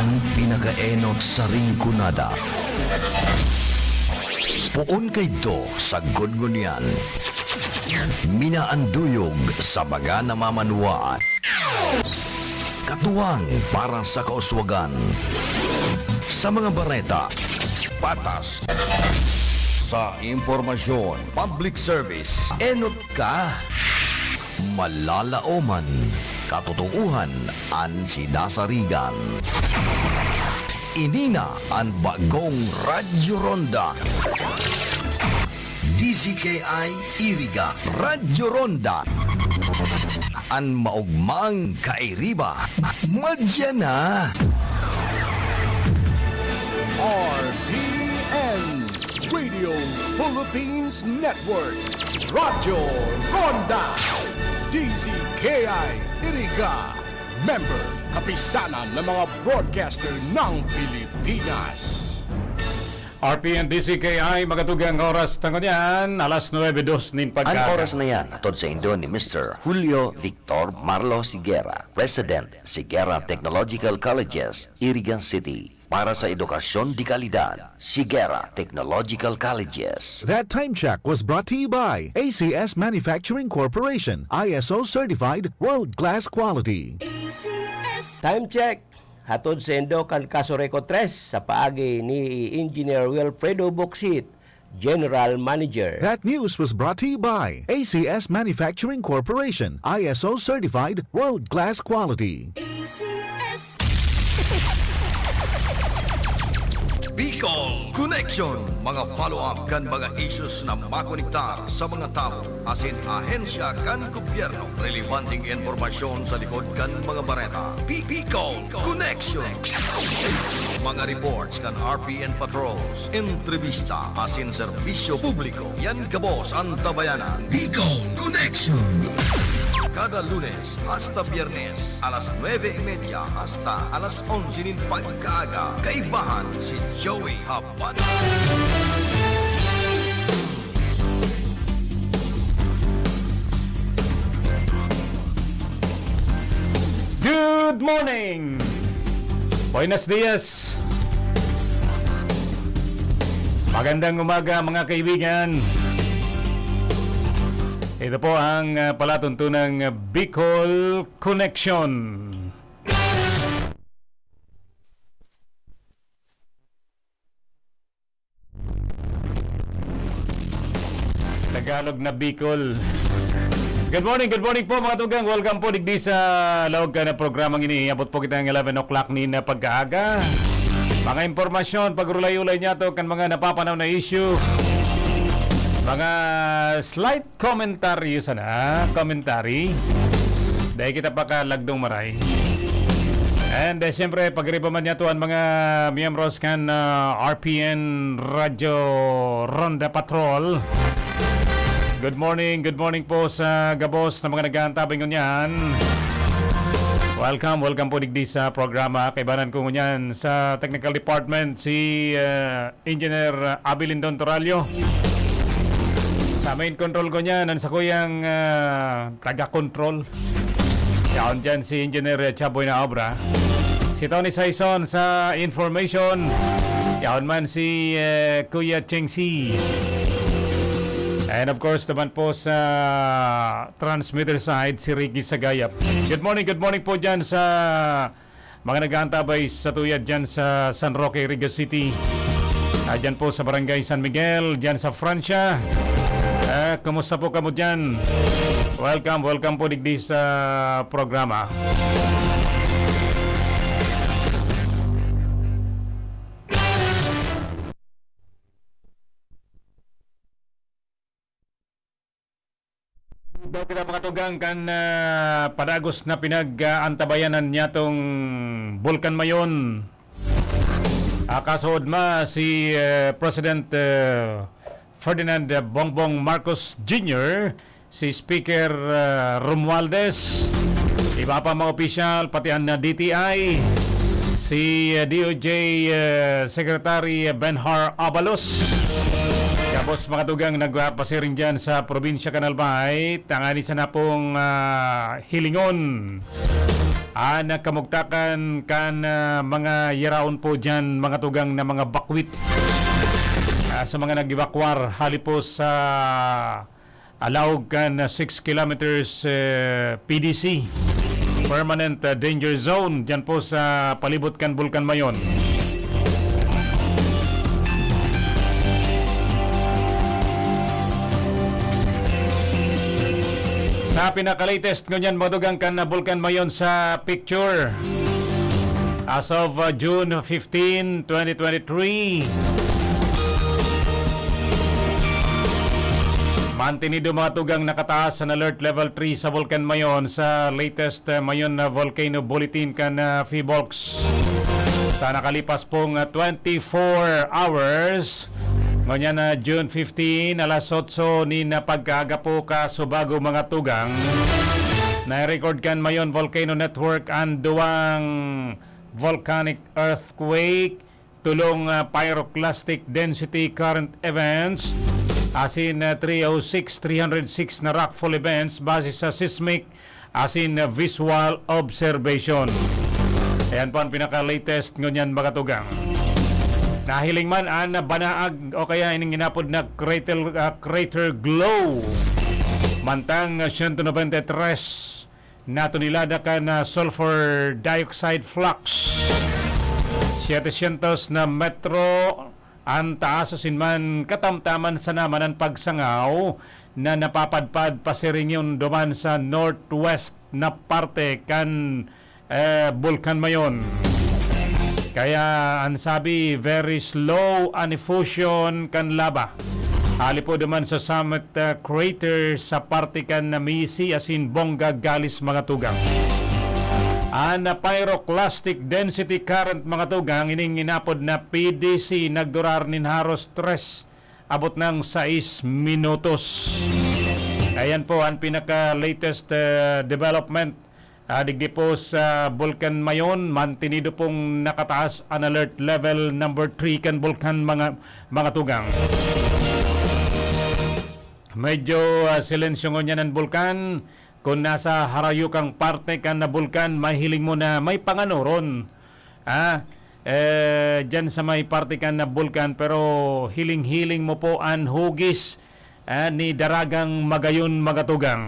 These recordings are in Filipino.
ang pinakaenot sa ringkunada. Puon kay do sa gudgunyan. Minaanduyog sa baga namamanwaan. Katuwang para sa kauswagan. Sa mga bareta, patas. Sa impormasyon, public service, enot ka. Malalaoman, katotohanan an sinasarigan. Inina ang bagong Radyo Ronda. DZKI Iriga Radyo Ronda. Ang maugmang kairiba. Madya na. RPN Radio Philippines Network Radyo Ronda DZKI Iriga Member Kapisanan ng mga broadcaster ng Pilipinas. RPN DCKI, magatugang oras tangon yan, alas 9:02 nin Ang pagkaga. oras na yan, atod sa Indo ni Mr. Julio Victor Marlo Sigera, President, Sigera Technological Colleges, Irigan City. Para sa edukasyon di kalidad, Sigera Technological Colleges. That time check was brought to you by ACS Manufacturing Corporation, ISO certified world-class quality. Time check. Hatod sa Indo kan Kasoreko 3 sa paagi ni Engineer Wilfredo Boxit, General Manager. That news was brought to you by ACS Manufacturing Corporation, ISO certified world-class quality. Bicol Connection. Mga follow-up kan mga issues na makonektar sa mga tao. Asin ahensya kan gobyerno. Relevanting informasyon sa likod kan mga bareta. Bicol Connection. Mga reports kan RPN Patrols. Entrevista asin serbisyo publiko. Yan kabos ang tabayanan. Bicol Connection. Kada Lunes hasta Biyernes, alas 9:30 hasta alas 11 nin pagkaaga. Kaibahan si Joey Habana. Good morning! Buenos dias! Magandang umaga mga kaibigan. Ito po ang palatuntunang Bicol Connection. Tagalog na Bicol. Good morning po mga tugang. Welcome po digdi sa lawag na programang ini. Abot po kita ng 11 o'clock ni na pagkaaga. Mga impormasyon, pagrulay-ulay niya to kan mga napapanaw na issue. Mga slight commentary sana, commentary. Dahil kita pa kalagdong maray. And siyempre, pagripaman niya to ang mga miyembros kan RPN Radio Ronda Patrol. Good morning po sa gabos na mga nag-aantabay ngunyan. Welcome po digdi sa programa. Kaibanan ko ngunyan sa technical department si Engineer Abilindon Toralio. Sa main control ko niyan, sa kuyang taga-control. Yaon dyan si Engineer Chaboy na Obra. Si Tony Saison sa information. Yaon man si Kuya Cheng Si. And of course naman po sa transmitter side, si Ricky Sagayap. Good morning po dyan sa mga nag-aantabay sa tuyad dyan sa San Roque, Iriga City. Dyan po sa Barangay San Miguel, dyan sa Francia. Kumusta po kamo dyan? Welcome po digdi sa programa. Daw kita mga tugang kan padagos na pinag-antabayanan niya tong Bulkan Mayon. Kasood ma si President Ferdinand Bongbong Marcos Jr., si Speaker Romualdez, iba pa mga opisyal, pati ang DTI, si DOJ Secretary Benhar Abalos. Tapos mga tugang nagpasiring dyan sa probinsya Canalbay, tangani sa na pong hilingon Nakamugtakan kan mga yaraon po dyan, mga tugang na mga bakwit sa mga nag-evacuar hali po sa alawag kan 6 kilometers PDC, Permanent Danger Zone, dyan po sa palibot kan Bulkan Mayon. Sa pinaka-latest ngunyan modugang kan na Bulkan Mayon sa picture. As of June 15, 2023, mantinido mga tugang nakataas sa alert level 3 sa Bulkan Mayon sa latest Mayon na Volcano Bulletin kan PHIVOLCS. Sa nakalipas pong 24 hours, ngunyan na June 15, alas 8 ni napagkaaga po ka subago mga tugang, na-record kan Mayon Volcano Network ang duwang volcanic earthquake, tulong pyroclastic density current events, asin 306 na rockfall events base sa seismic asin visual observation. Ayan po ang pinaka-latest ngunyan mga tugang. Nahiling man ang banaag o kaya ining ginapod na crater glow. Mantang 193 na tunilada ka na sulfur dioxide flux. 700 na metro ang taas man katamtaman sa naman ang pagsangaw na napapadpad pa si rin duman sa northwest na parte kan Bulkan Mayon. Kaya ang sabi, very slow ang fusion kan laba. Hali po naman sa summit crater sa parte kan na Misi asin Bongga Galis mga tugang. Ang pyroclastic density current mga tugang ining inapod na PDC nagdurar nin haros 3 abot ng 6 minutos. Ayan po ang pinaka-latest development. Digdi po sa Bulkan Mayon, mantinido pong nakataas ang alert level number 3 kan Bulkan mga tugang. Medyo silensyo ngon yan ang bulkan. Kung nasa harayukang parte kan na bulkan, mahiling mo na may panganuron. Dyan sa may parte kan na bulkan, pero hiling-hiling mo po ang hugis ni Daragang Magayon Magatugang.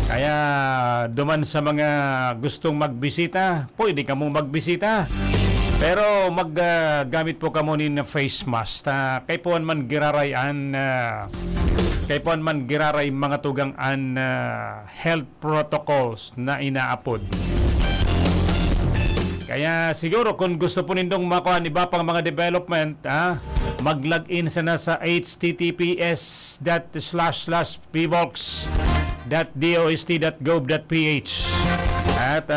Kaya duman sa mga gustong magbisita, pwede ka mong magbisita. Pero maggamit po ka muna ng face mask. Kay puan man girarayan, kay puan man giraray mga tugang an health protocols na inaapod. Kaya siguro kung gusto po nindong makuha ni pang mga development, mag-login sana sa https://pvox.dost.gov.ph. At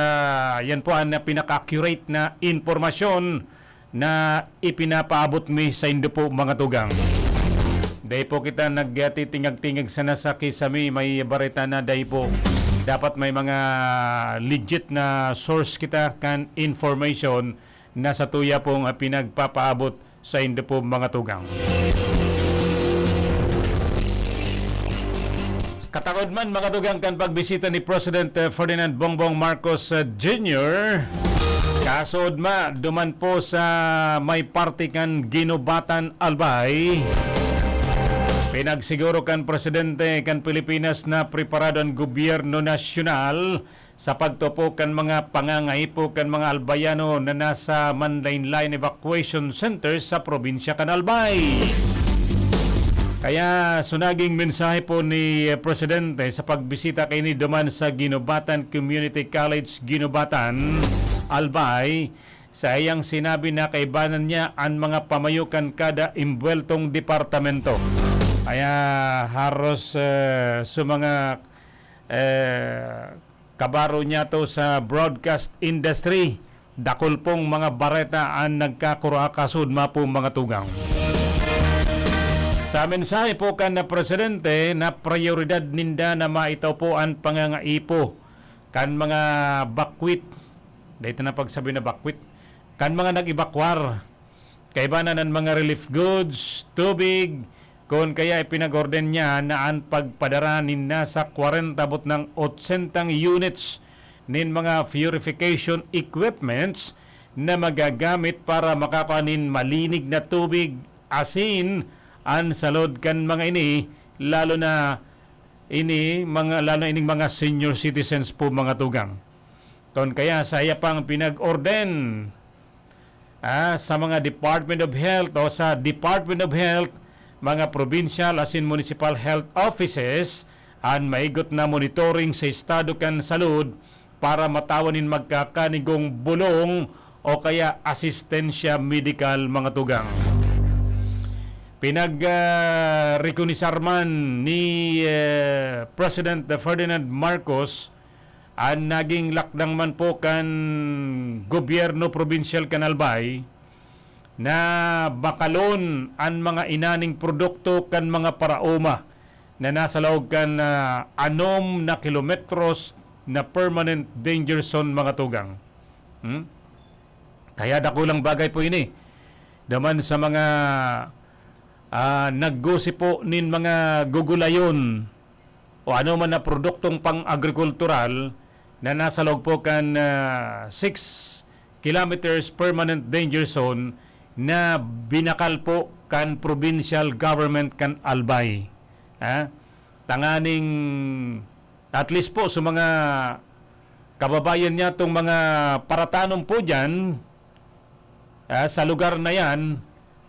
yan po ang pinaka-accurate na informasyon na ipinapaabot mi sa indo po mga tugang. Dahil po kita nagtitingag-tingag sana sa kisami, may barita na dahil po dapat may mga legit na source kita kan information na sa tuya pong pinagpapaabot sa indo po mga tugang. Katagod man mga tugang kan pagbisita ni President Ferdinand Bongbong Marcos Jr. Kasod duman po sa may party kan Ginubatan Albay. Pinagsiguro kan Presidente kan Pilipinas na preparado ang gobyerno nasyonal sa pagtupo kan mga pangangaipo kan mga albayano na nasa Manlain-Lain Evacuation Center sa probinsya kan Albay. Kaya sunaging mensahe po ni Presidente sa pagbisita kay ni duman sa Ginubatan Community College Ginubatan, Albay, sa iyang sinabi na kaibanan niya ang mga pamayukan kada imbueltong departamento. Kaya haros sa mga kabaro niya to sa broadcast industry, dakol pong mga bareta ang nagkakurakasud po mga tugang. Sa mensahe po kan na Presidente na prioridad ninda na maitaw po ang pangangaipo kan mga bakwit, dito na pagsabi na bakwit, kan mga nag-evacuar, kaibanan ng mga relief goods, tubig, kung kaya ipinag-orden niya na ang pagpadaranin na sa 40 bot ng 80 units nin mga purification equipments na magagamit para makapanin malinig na tubig, asin, an salod kan mga ini, lalo na ining mga senior citizens po mga tugang. Ton kaya saya pang pinag-orden sa mga Department of Health o sa Department of Health, mga provincial asin municipal health offices an maigot na monitoring sa estado kan salud para matawanin magkakanigong bulong o kaya asistensya medical mga tugang. Pinag-rekunisarman ni President Ferdinand Marcos ang naging lakdang man po kan gobyerno provincial kan Albay na bakalon ang mga inaning produkto kan mga paraoma na nasa loob kan 6 na kilometros na permanent danger zone mga tugang. Kaya dakulang bagay po ini. Daman sa mga naggosi po nin mga gugulayon o ano man na produktong pang-agrikultural na nasa loob po kan 6 kilometers permanent danger zone na binakal po kan provincial government kan Albay. Tanganing at least po sa mga kababayan niya itong mga paratanom po dyan sa lugar na yan,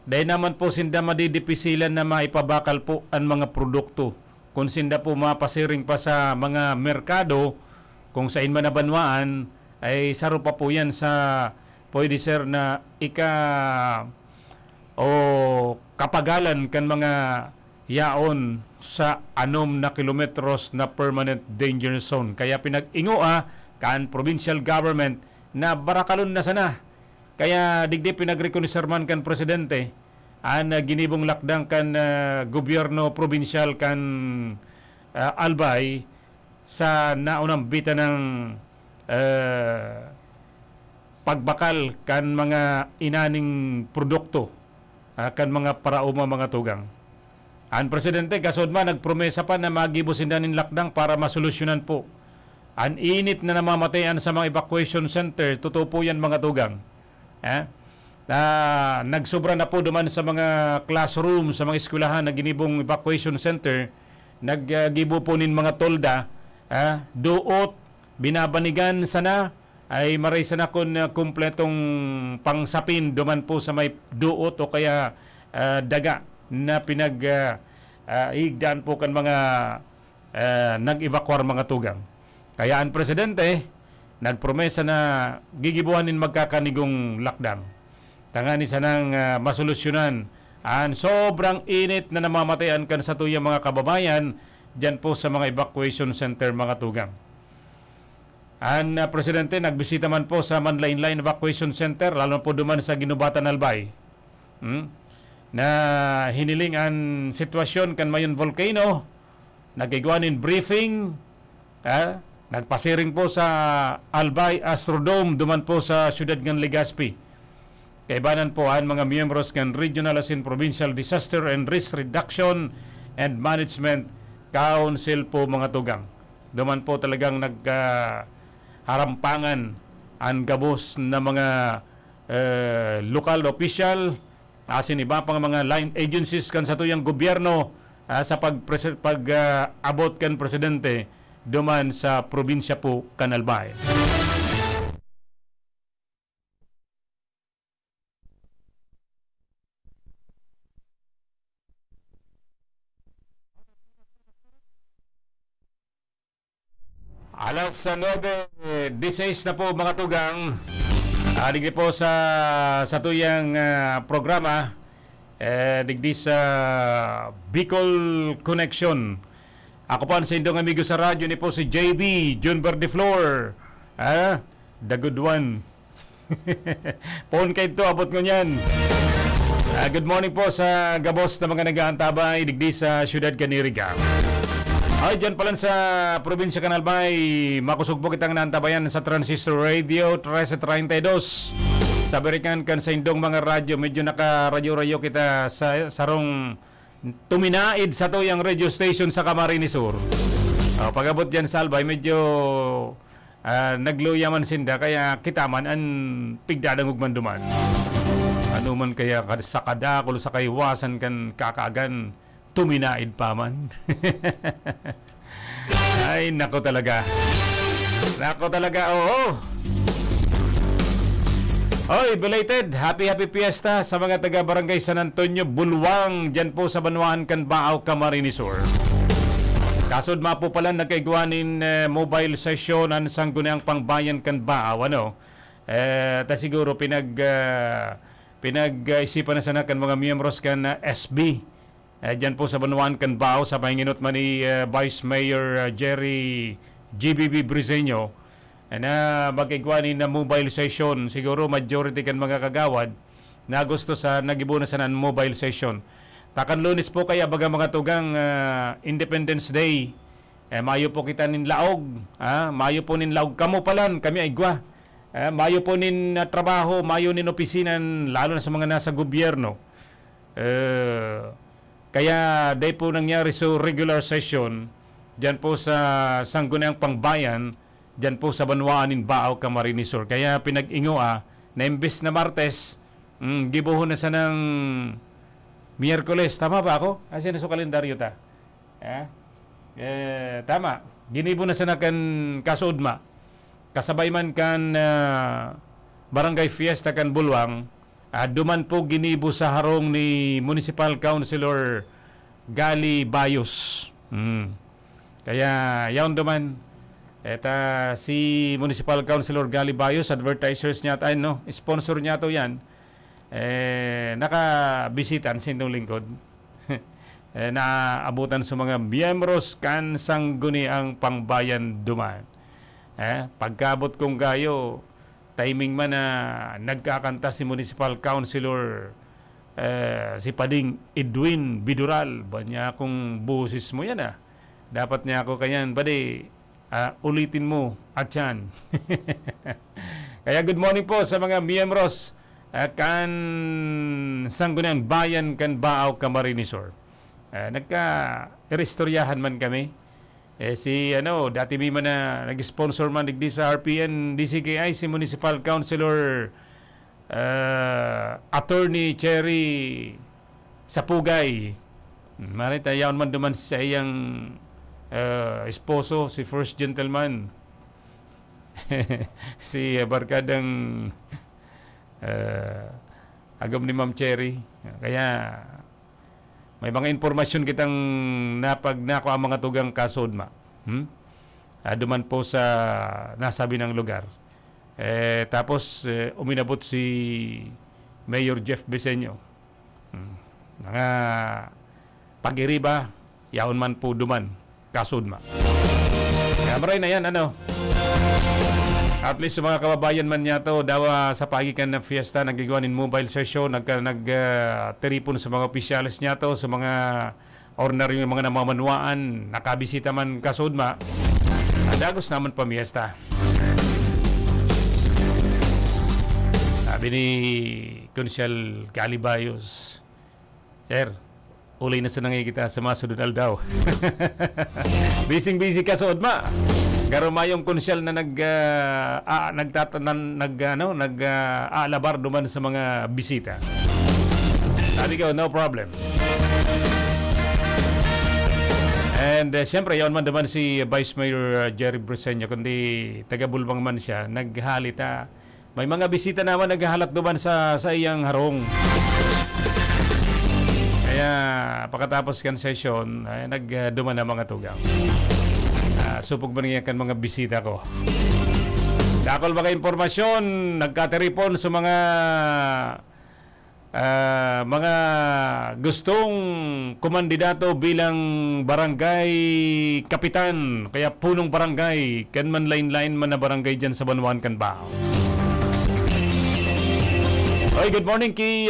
dahil naman po sinda madidipisilan na maipabakal po ang mga produkto. Kung sinda po mapasiring pa sa mga merkado, kung sa inman na banwaan, ay saro pa po yan sa pwede sir na kapagalan kan mga yaon sa 6 na kilometros na permanent danger zone. Kaya pinag-ingua kan provincial government na barakalon na sana. Kaya digdi pinag-rekunisarman kan presidente ang ginibong lakdang kan gobyerno provincial kan Albay sa naunang bita ng pagbakal kan mga inaning produkto kan mga parauma mga tugang. Ang presidente kasod man nagpromesa pa na magibusin din lakdang para masolusyonan po ang init na namamatayan sa mga evacuation center. Totoo po yan mga tugang. Nagsobra na po duman sa mga classroom, sa mga eskwelahan na ginibong evacuation center. Naggibo po nin mga tolda, duot, binabanigan sana, ay maray sana kung kumpletong pangsapin duman po sa may duot o kaya daga na igdaan po kan mga nag-evacuar mga tugang. Kaya ang presidente nagpromesa na gigibuhanin magkakanigong lakdang. Tangani sanang masolusyonan ang sobrang init na namamatayan kan sa tuyang mga kababayan dyan po sa mga evacuation center mga tugang. Ang presidente nagbisita man po sa Manlain-Lain Evacuation Center, lalo po duman sa Ginubatan Albay. Na hiniling ang sitwasyon kan mayon volcano, nagigwanin briefing, nagpasiring po sa Albay Astrodome, duman po sa siyudad ng Legazpi. Kaibanan po ang mga miyembros ng Regional asin Provincial Disaster and Risk Reduction and Management Council po mga tugang. Duman po talagang harampangan ang gabos na mga local official asin iba pang mga line agencies kan sa tuyang gobyerno sa pag-abot kan presidente duman sa probinsya po kan Albay. Alas 9:16 na po mga tugang. Digdi po sa tuyang programa digdi sa Bicol Connection. Ako po sa indong amigo sa radyo ni po si JB John Verdeflor. The good one. Phone kayo to, abot ko niyan. Good morning po sa gabos na mga nag-aantabay digdi sa Siyudad Caniriga. Ay, dyan pala sa probinsya Canalbay, makusog po kitang naantabayan sa Transistor Radio 1332. Sabirikan kan sa indong mga radyo, medyo naka-radyo-radyo kita sa sarong tuminaid sa tuyang radio station sa Camarines Sur. Pag-abot dyan sa Albay, medyo nagluya man sinda kaya kita man an pigdadangog man duman. Ano man kaya sa kadakol sa kaiwasan kan kakaagan tuminaid pa man. Ay, nako talaga. Nako talaga, oo. Oy, belated, happy fiesta sa mga taga-barangay San Antonio, Bulwang, dyan po sa Banwaan, Canbao, Camarines Sur. Kasod po pala nagkaigwanin mobile session ang sangguniang pangbayan Canbao, ano? Ta siguro pinag-isipan na sana kan mga miyembros kan SB. Dyan po sa Banwaan, Canbao, sa pahinginot man ni Vice Mayor Jerry GBB Briseño, na magigwanin na mobile session. Siguro majority kan mga kagawad na gusto sa nagibunan sa mobile session. Takan Lunes po kaya baga mga tugang Independence Day. Mayo po kita nin laog. Mayo po nin laog. Kamo palan, kami aigwa. Mayo po nin trabaho, mayo nin opisina, lalo na sa mga nasa gobyerno. Kaya day po nangyari sa regular session dyan po sa Sangguniang Pangbayan, dyan po sa Banwaan, Bao, Camarines Sur. Kaya pinag-ingo na imbes na Martes, gibuhon na sa ng Miyerkules. Tama ba ako? Kasi na sa kalendaryo ta. Tama. Ginibo na sa na kan kasudma. Kasabay man kan Barangay Fiesta kan Bulwang. Duman po ginibo sa harong ni Municipal Councilor Gali Bayos. Kaya yaon duman. Eta si Municipal Councilor Gali Bayos, advertisers niya tayo, no? Sponsor niya to yan. Nakabisitan sa inyong lingkod. Naabutan sa mga miyembros kan sangguniang pangbayan duman. Pagkabot kong gayo, timing man na nagkakanta si Municipal Councilor si Pading Edwin Bidural. Ba niya akong busis mo yan Dapat niya ako kanyan, badi, ulitin mo at yan. Kaya good morning po sa mga miyembros kan Sangguniang Bayan Canbao, Camarines Sur. Nagka-restoryahan man kami. Dati may man na nag-sponsor man digdi sa RPN DCKI si Municipal Councilor Attorney Cherry Sapugay. Marita yaon man duman sa iyang esposo, si First Gentleman. Si barkadang agam ni Ma'am Cherry. Kaya may mga informasyon kitang napagnako ang mga tugang kasodma. Duman po sa nasabi ng lugar. Tapos uminabot si Mayor Jeff Briseño. Mga pag-iriba, yaon man po duman kasudma. Kaya maray na yan, At least sa mga kababayan man niya to, dawa sa pagikan ng fiesta, nagigawanin mobile session, nagteripon sa mga opisyalis niya to, sa mga ordinary mga namamanwaan, nakabisita man kasudma. Dagos naman pamiesta. Sabi ni Consial Calibayos, Sir, ulay na sa kita sa masudod aldaw. Busy ka sa udma. Garo mayong konsyal na nag-aalabar duman sa mga bisita. Sabi ko, no problem. And siyempre, yaon man naman si Vice Mayor Jerry Briseño, kundi taga-Bulwang man siya, naghalita. May mga bisita naman naghahalat duman sa iyang harong. Kaya pagkatapos kan session, nagduman na mga tugang. Supog ba niya kan mga bisita ko. Dakol mga impormasyon, nagkateripon sa mga gustong kumandidato bilang barangay kapitan, kaya punong barangay, kan man line-line man na barangay dyan sa Banwaan, Canbao. Oy, good morning kay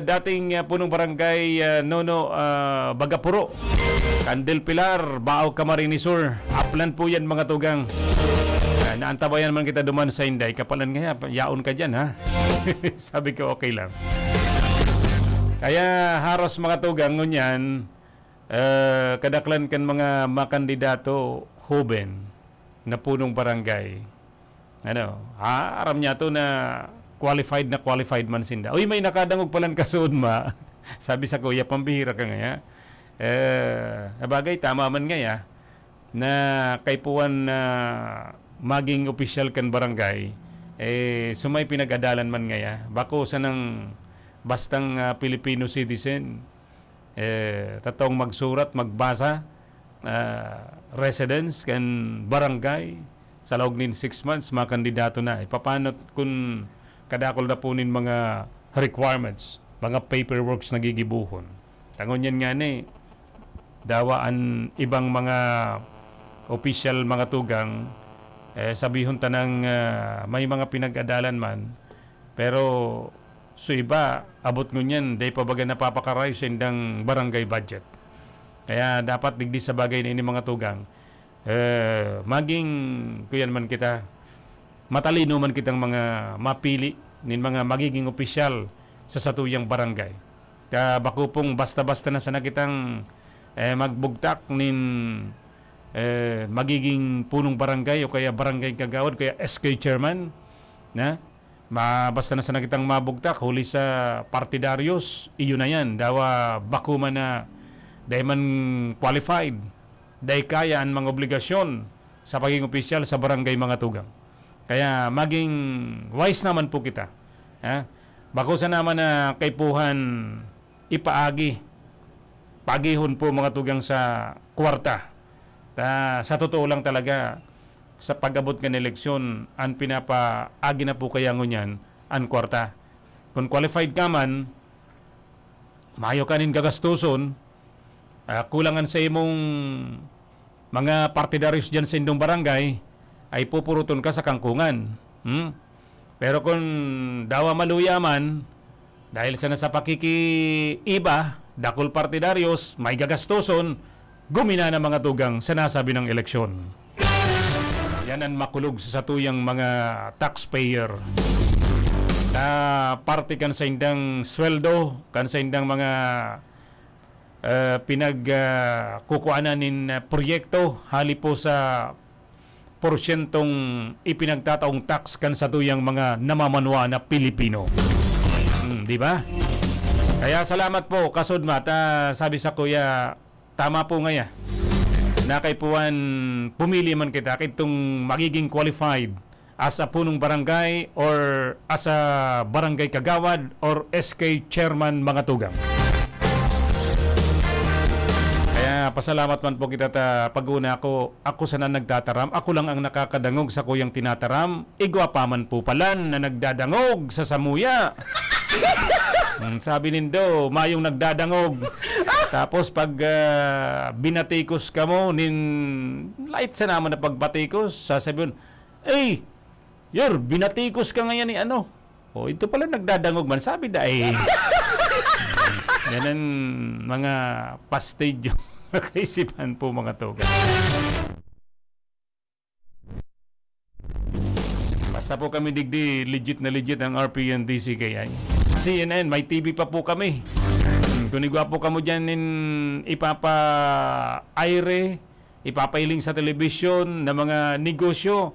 dating punong barangay Nono Bagapuro, Candel Pilar, Bao, Camarines Sur. Upland po yan mga tugang. Naantabayan man kita duman sa Inday. Kapalan nga yaon ka dyan, ha? Sabi ko okay lang. Kaya haros mga tugang ngunyan, kadaklan kan mga makandidato huben. na punong barangay. Aram niya to na qualified man sinda. Uy, may nakadangog palang kasoon ma. Sabi sa kuya, pambihira ka nga. Bagay, tama man nga na kaypuan na maging opisyal kan barangay, sumay pinag-adalan man nga bako sa nang bastang Filipino citizen, tatong magsurat, magbasa, residence kan barangay, sa loob nin 6 months, mga kandidato na. Paano kung kadakol na po nin mga requirements, mga paperworks na gigibuhon. Tangon yan nga dawaan ibang mga official mga tugang, sabihon tanang may mga pinag-adalan man, pero so iba, abot ngunyan, day pa baga napapakaray sa indang barangay budget. Kaya dapat digdi sa bagay na ini mga tugang, maging kuyan man kita, matalino man kitang mga mapili nin mga magiging opisyal sa satuyang barangay. Kaya bako pong basta-basta na sana kitang magbugtak nin magiging punong barangay o kaya barangay kagawad, kaya SK chairman na basta na sana kitang mabugtak huli sa partidaryos, iyo na yan dawa bako man na dahil man qualified, dahil kaya ang mga obligasyon sa pagiging opisyal sa barangay mga tugang. Kaya maging wise naman po kita. Bako sa naman na kaypuhan pagihon po mga tugang sa kwarta. Sa totoo lang talaga, sa pag-abot ng eleksyon, ang pinapaagi na po kaya ngunyan, ang kwarta. Kung qualified ka man, mayo kanin gagastuson, kulangan sa imong mga partidaryos dyan sa indong barangay, ay pupuruton ka sa kangkungan. Pero kung dawa maluyaman, dahil sa nasa pakikiiba, dakol partidaryos, may gagastuson, gumina na mga tugang sa nasabi ng eleksyon. Yan ang makulog sa satuyang mga taxpayer. Na parte kan sa indang sweldo, kan sa indang mga pinagkukuanan nin proyekto, hali po sa porsyentong ipinagtataong tax kan sa tuyang mga namamanwa na Pilipino. Di ba? Kaya salamat po, kasudmat. Sabi sa kuya, tama po ngaya. Na kay puwan, pumili man kita kitong magiging qualified as a punong barangay or as a barangay kagawad or SK chairman mga tugang. Pasalamat man po kita pag-una ako sana nagtataram. Ako lang ang nakakadangog sa kuyang tinataram. Igwa pa man po palan na nagdadangog sa samuya. Sabi nindo, mayong nagdadangog. Tapos pag binatikos ka mo, light sa naman na pagbatikos, sasabihin, binatikos ka ngayon ni ano. Ito pala nagdadangog man. Sabi yan ang mga pastage kaisipan po mga tugan. Basta po kami digdi, legit na legit ang RPN DCKI. CNN, may TV pa po kami. Kung igwa po kamo dyan ipapa-aire, ipapailing sa telebisyon na mga negosyo,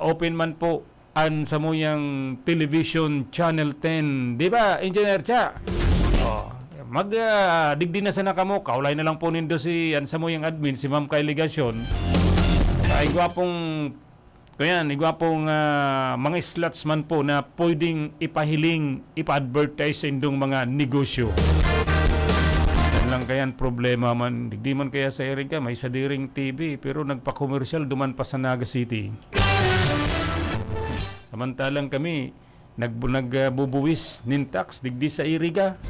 open man po ang samuyang television channel 10. Di ba, Engineer Cha? Digdi na sana kamo, kaulay na lang po nindo si samuyang admin, si Ma'am Kay Ligasyon. Igwapong mga slots man po na pwedeng ipahiling, ipa-advertise sa indong mga negosyo. Yan lang kaya problema man. Digdi man kaya sa Erika, may sadiring TV, pero nagpa-commercial duman pa sa Naga City. Samantalang kami, nagbubuwis nintax, digdi sa Iriga.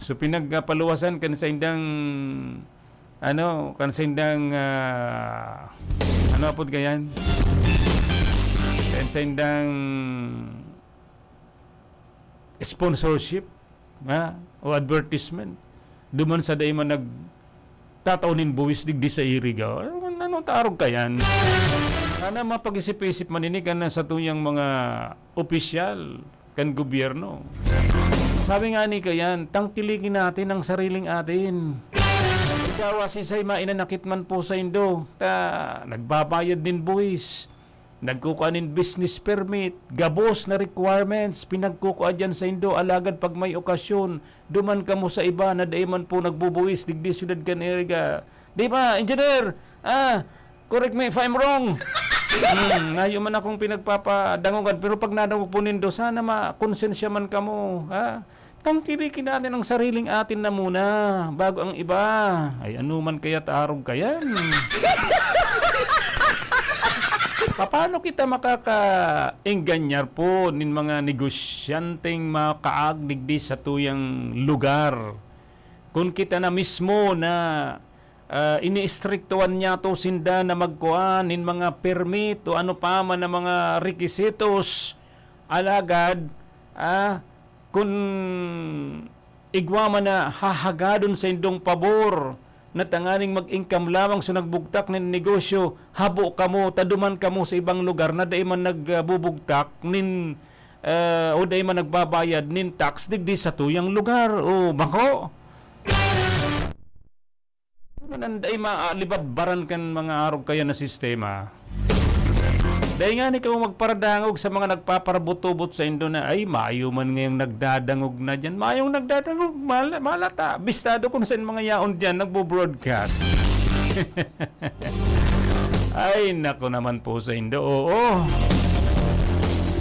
So pinagpaluwasan kan sa indang ano po gayan? Kan sa indang sponsorship o advertisement. Duman sa day man nagtataunin buwis digdi sa Iriga. Anong tarog kayan? Sana mapag-isip-isip maninigan na sa tuyang mga opisyal kan gobyerno. Sabi nga ni kayan, tangkilikin natin ang sariling atin. Ikaw asisay mainanakit man po sa Indo. Nagbabayad din buwis. Nagkukuanin business permit, gabos na requirements, pinagkukuha dyan sa Indo, alagad pag may okasyon, duman ka mo sa iba na daiman po nagbubuwis, digdi syudad kaniriga. Di ba, engineer? Correct me if I'm wrong. Ngayon man akong pinagpapadangugan, pero pag nadangog po nindo, sana makonsensya man ka mo. Tangkilikin natin ang sariling atin na muna, bago ang iba. Ay anuman kaya't arog kayan. Paano kita makaka-engganyar po nin mga negosyanteng makaagdigdi sa tuyang lugar? Kung kita na mismo na iniistriktuan niya to sinda na magkuhan nin mga permit o ano pa man na mga requisitos, alagad, kung igwa man na hahagadon sa indong pabor, na tanganing mag-income lamang sa nagbugtak ng negosyo, habo kamo, taduman kamo sa ibang lugar na dahi man nagbubugtak nin o dahi man nagbabayad nin tax digdi sa tuyang lugar. O bako? Dahi maalibadbaran kan mga arog kaya na sistema. Dahil nga ni ka magparadangog sa mga nagpaparabot-ubot sa Indo na ay maayo man ngayong nagdadangog na dyan. Maayong nagdadangog, malata. Bistado kung saan mga yaon dyan nagbo-broadcast. Ay, nako naman po sa Indo. Oo.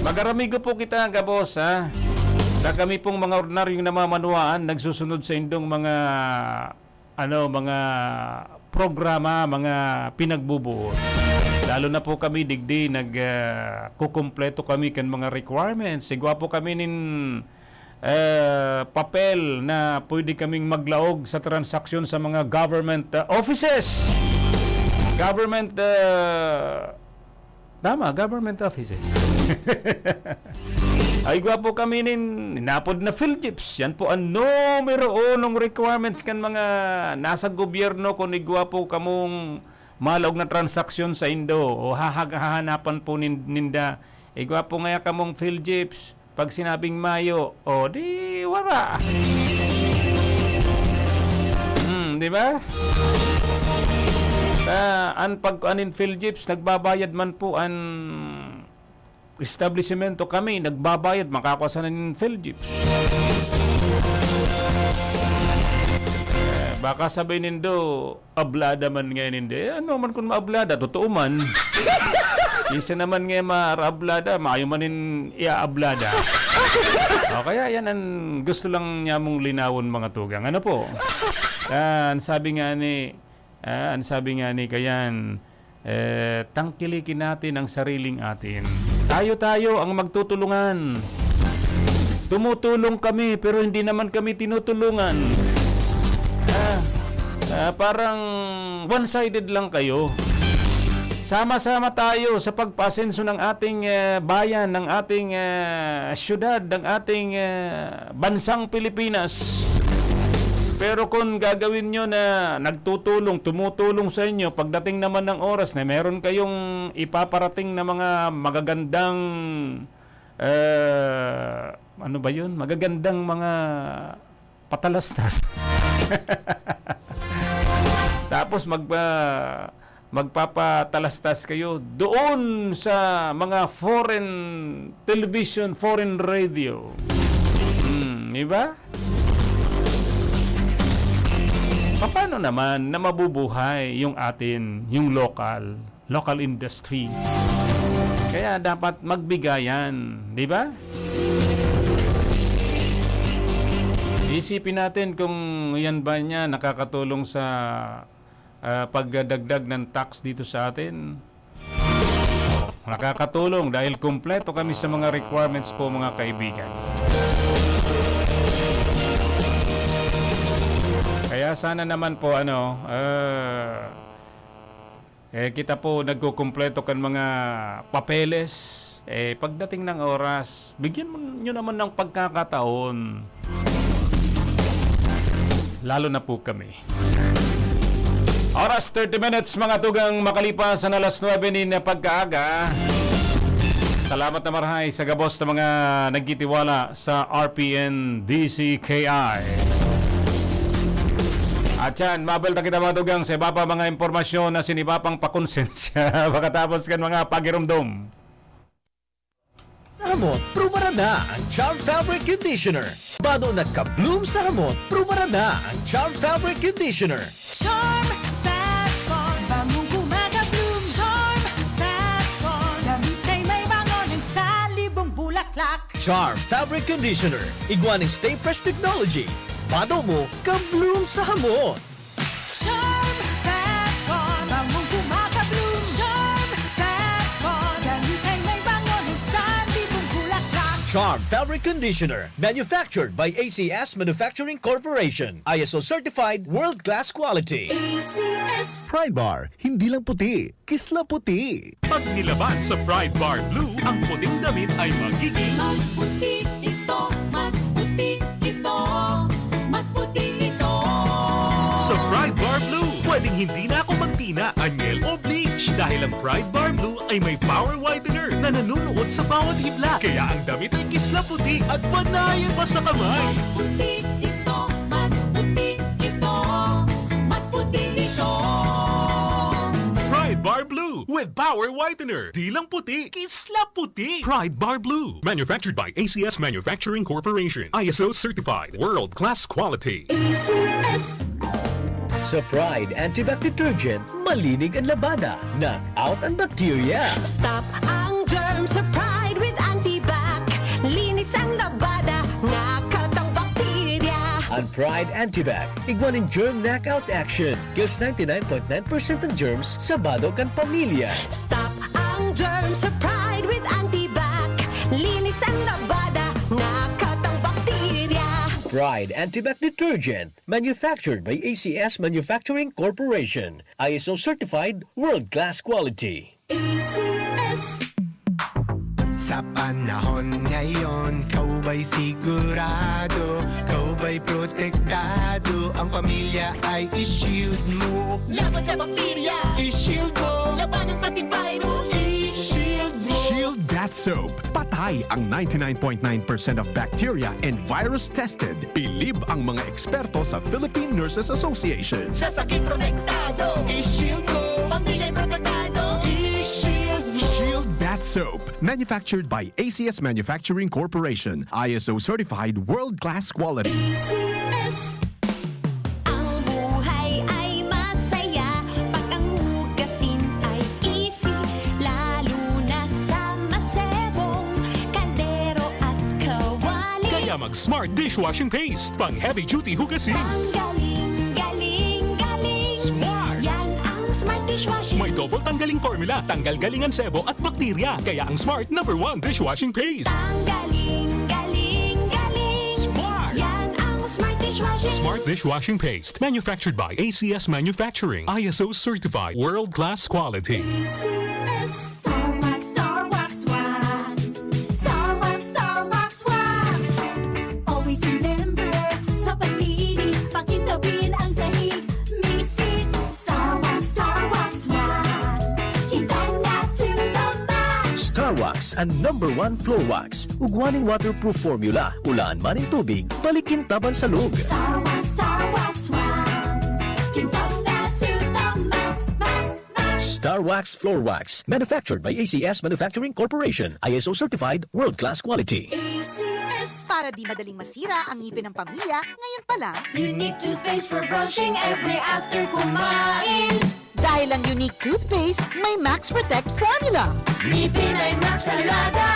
Magaramigo po kita, gabos, ha? Na kami pong mga ordinaryong namamanuaan nagsusunod sa Indong mga mga programa, mga pinagbubuo. Lalo na po kami digdi kukumpleto kami kan mga requirements. Sigwa po kami nin papel na pwede kaming maglaog sa transaksyon sa mga government offices. Government offices. Ay gwapo kami ninapod na PhilGips. Yan po ang numero 1 requirements kan mga nasa gobyerno kung igwapo kamong malog na transaksyon sa Indo o hahanapan po ninda. Igwapo ngaya kamong PhilGips. Pag sinabing Mayo, di wala. Di ba? An pag-anin PhilGips, nagbabayad man po an establishmento kami, nagbabayad, makakuha ng PhilGips. Baka sabihin nindo, ablada man ngayon hindi. Ano man kung maablada, totoo man. Isa naman ngayon maarablada, maayo manin iaablada. Kaya yan ang gusto lang niya mong linawon mga tugang. Ano po? Ang sabi nga ni kayan, tangkilikin natin ang sariling atin. Tayo ang magtutulungan. Tumutulong kami pero hindi naman kami tinutulungan. Parang one-sided lang kayo. Sama-sama tayo sa pagpasenso ng ating bayan, ng ating syudad, ng ating bansang Pilipinas. Pero kung gagawin nyo na tumutulong sa inyo, pagdating naman ng oras na meron kayong ipaparating na mga magagandang, magagandang mga patalastas. Tapos magpapatalastas kayo doon sa mga foreign television, foreign radio. Diba? Paano naman na mabubuhay yung local industry? Kaya dapat magbigayan, di ba? Isipin natin kung yan ba niya nakakatulong sa pagdagdag ng tax dito sa atin. Nakakatulong dahil kumpleto kami sa mga requirements po, mga kaibigan. Kaya sana naman po kita po nagkukumpleto kan mga papeles. Pagdating ng oras, bigyan nyo naman ng pagkakataon. Lalo na po kami. Oras 30 minutes mga tugang makalipas na alas 9 na pagkaaga. Salamat na marhay sa gabos na mga nagkitiwala sa RPN DCKI. At yan, mabel ta kita mga tugang sa iba pa mga impormasyon na sinibapang pakonsensya pagkatapos kan mga pagirumdom. Sa hamot, prubara na ang Charm Fabric Conditioner. Bado nagka-bloom sa hamot, prubara na ang Charm Fabric Conditioner. Charm Fat Con, bangong gumagabloom. Charm Fat Con, damit ay may bango ng salibong bulaklak. Charm Fabric Conditioner. Iguaning Stay Fresh Technology. Bado mo, ka-bloom sa hamot. Charm Fat Con, bangong gumagabloom. Charm Fat Con, damit ay may bango ng salibong bulaklak. Charm Fabric Conditioner. Manufactured by ACS Manufacturing Corporation. ISO certified world-class quality. ACS. Pride Bar, hindi lang puti, kisla puti. Pag nilaban sa Pride Bar Blue, ang puting damit ay magiging Mas puti ito, mas puti ito, mas puti ito. sa Pride Bar Blue. Pwedeng hindi na ako magtina, anyel o bleach dahil ang Pride Bar Blue ay may power whitener na nanunuot sa bawat hibla. Kaya ang damit ay kisla puti at panayan pa sa kamay. Mas puti ito, mas puti ito, mas puti ito. Pride Bar Blue with power whitener. Di lang puti, kisla puti. Pride Bar Blue. Manufactured by ACS Manufacturing Corporation. ISO certified. World-class quality. ACS. Sa Pride Antibac Detergent, malinig ang labada. Knock out ang bacteria. Stop ang germs sa Pride with Antibac. Linis ang labada, knockout ang bakterya. Ang Pride Antibac, iguaning germ knockout action. Kills 99.9% ng germs sa bado kan pamilya. Stop ang germs sa Pride with Antibac. Linis ang labada, knockout ang bakterya. Pride Antibac Detergent, manufactured by ACS Manufacturing Corporation. ISO certified world-class quality. ACS. Sa panahon ngayon, kau ba'y sigurado? Kau ba'y protektado? Ang pamilya ay i-shield mo. Laban sa bakterya, I-shield mo. laban ng pati virus. I-shield mo. Shield That Soap. Patay ang 99.9% of bacteria and virus tested. Bilib ang mga eksperto sa Philippine Nurses Association. Sa sakit protektado, I-shield mo. pamilya'y protektado. I-shield mo. Shield That Soap. Manufactured by ACS Manufacturing Corporation. ISO certified world-class quality. ACS. Ang buhay ay masaya pag ang hugasin ay easy, lalo na sa masebong kaldero at kawali. Kaya mag-Smart Dishwashing Paste. Pang heavy-duty hugasin. Ang galing, galing, galing. Smart! Yan ang Smart Dishwashing. May double tanggaling formula, tanggal galingan sebo at bakterya. Kaya ang Smart #1 dishwashing paste. Ang galing, galing, galing. Smart! Yan ang Smart Dishwashing. Smart Dishwashing Paste. Manufactured by ACS Manufacturing. ISO certified. World-class quality. ACS. Star Wax, Star Wax, Wax. Star Wax, Star Wax, Wax. Always remember, sa paglinis, pakintabin ang sahig. Mrs. Star Wax, Wax. Kitang na to the max. Star Wax ang #1 floor wax. Ugwaning waterproof formula. Ulaan man ang tubig, balikin taban sa loob. Star Wax, Wax. Kitang na to the max, max, max. Star Wax Floor Wax. Manufactured by ACS Manufacturing Corporation. ISO certified world-class quality. ACS. Para di madaling masira ang ngipin ng pamilya, ngayon pa lang, Unique toothpaste for brushing every after kumain. dahil ang unique toothpaste, may Max Protect formula. Ngipin ay Max Alaga,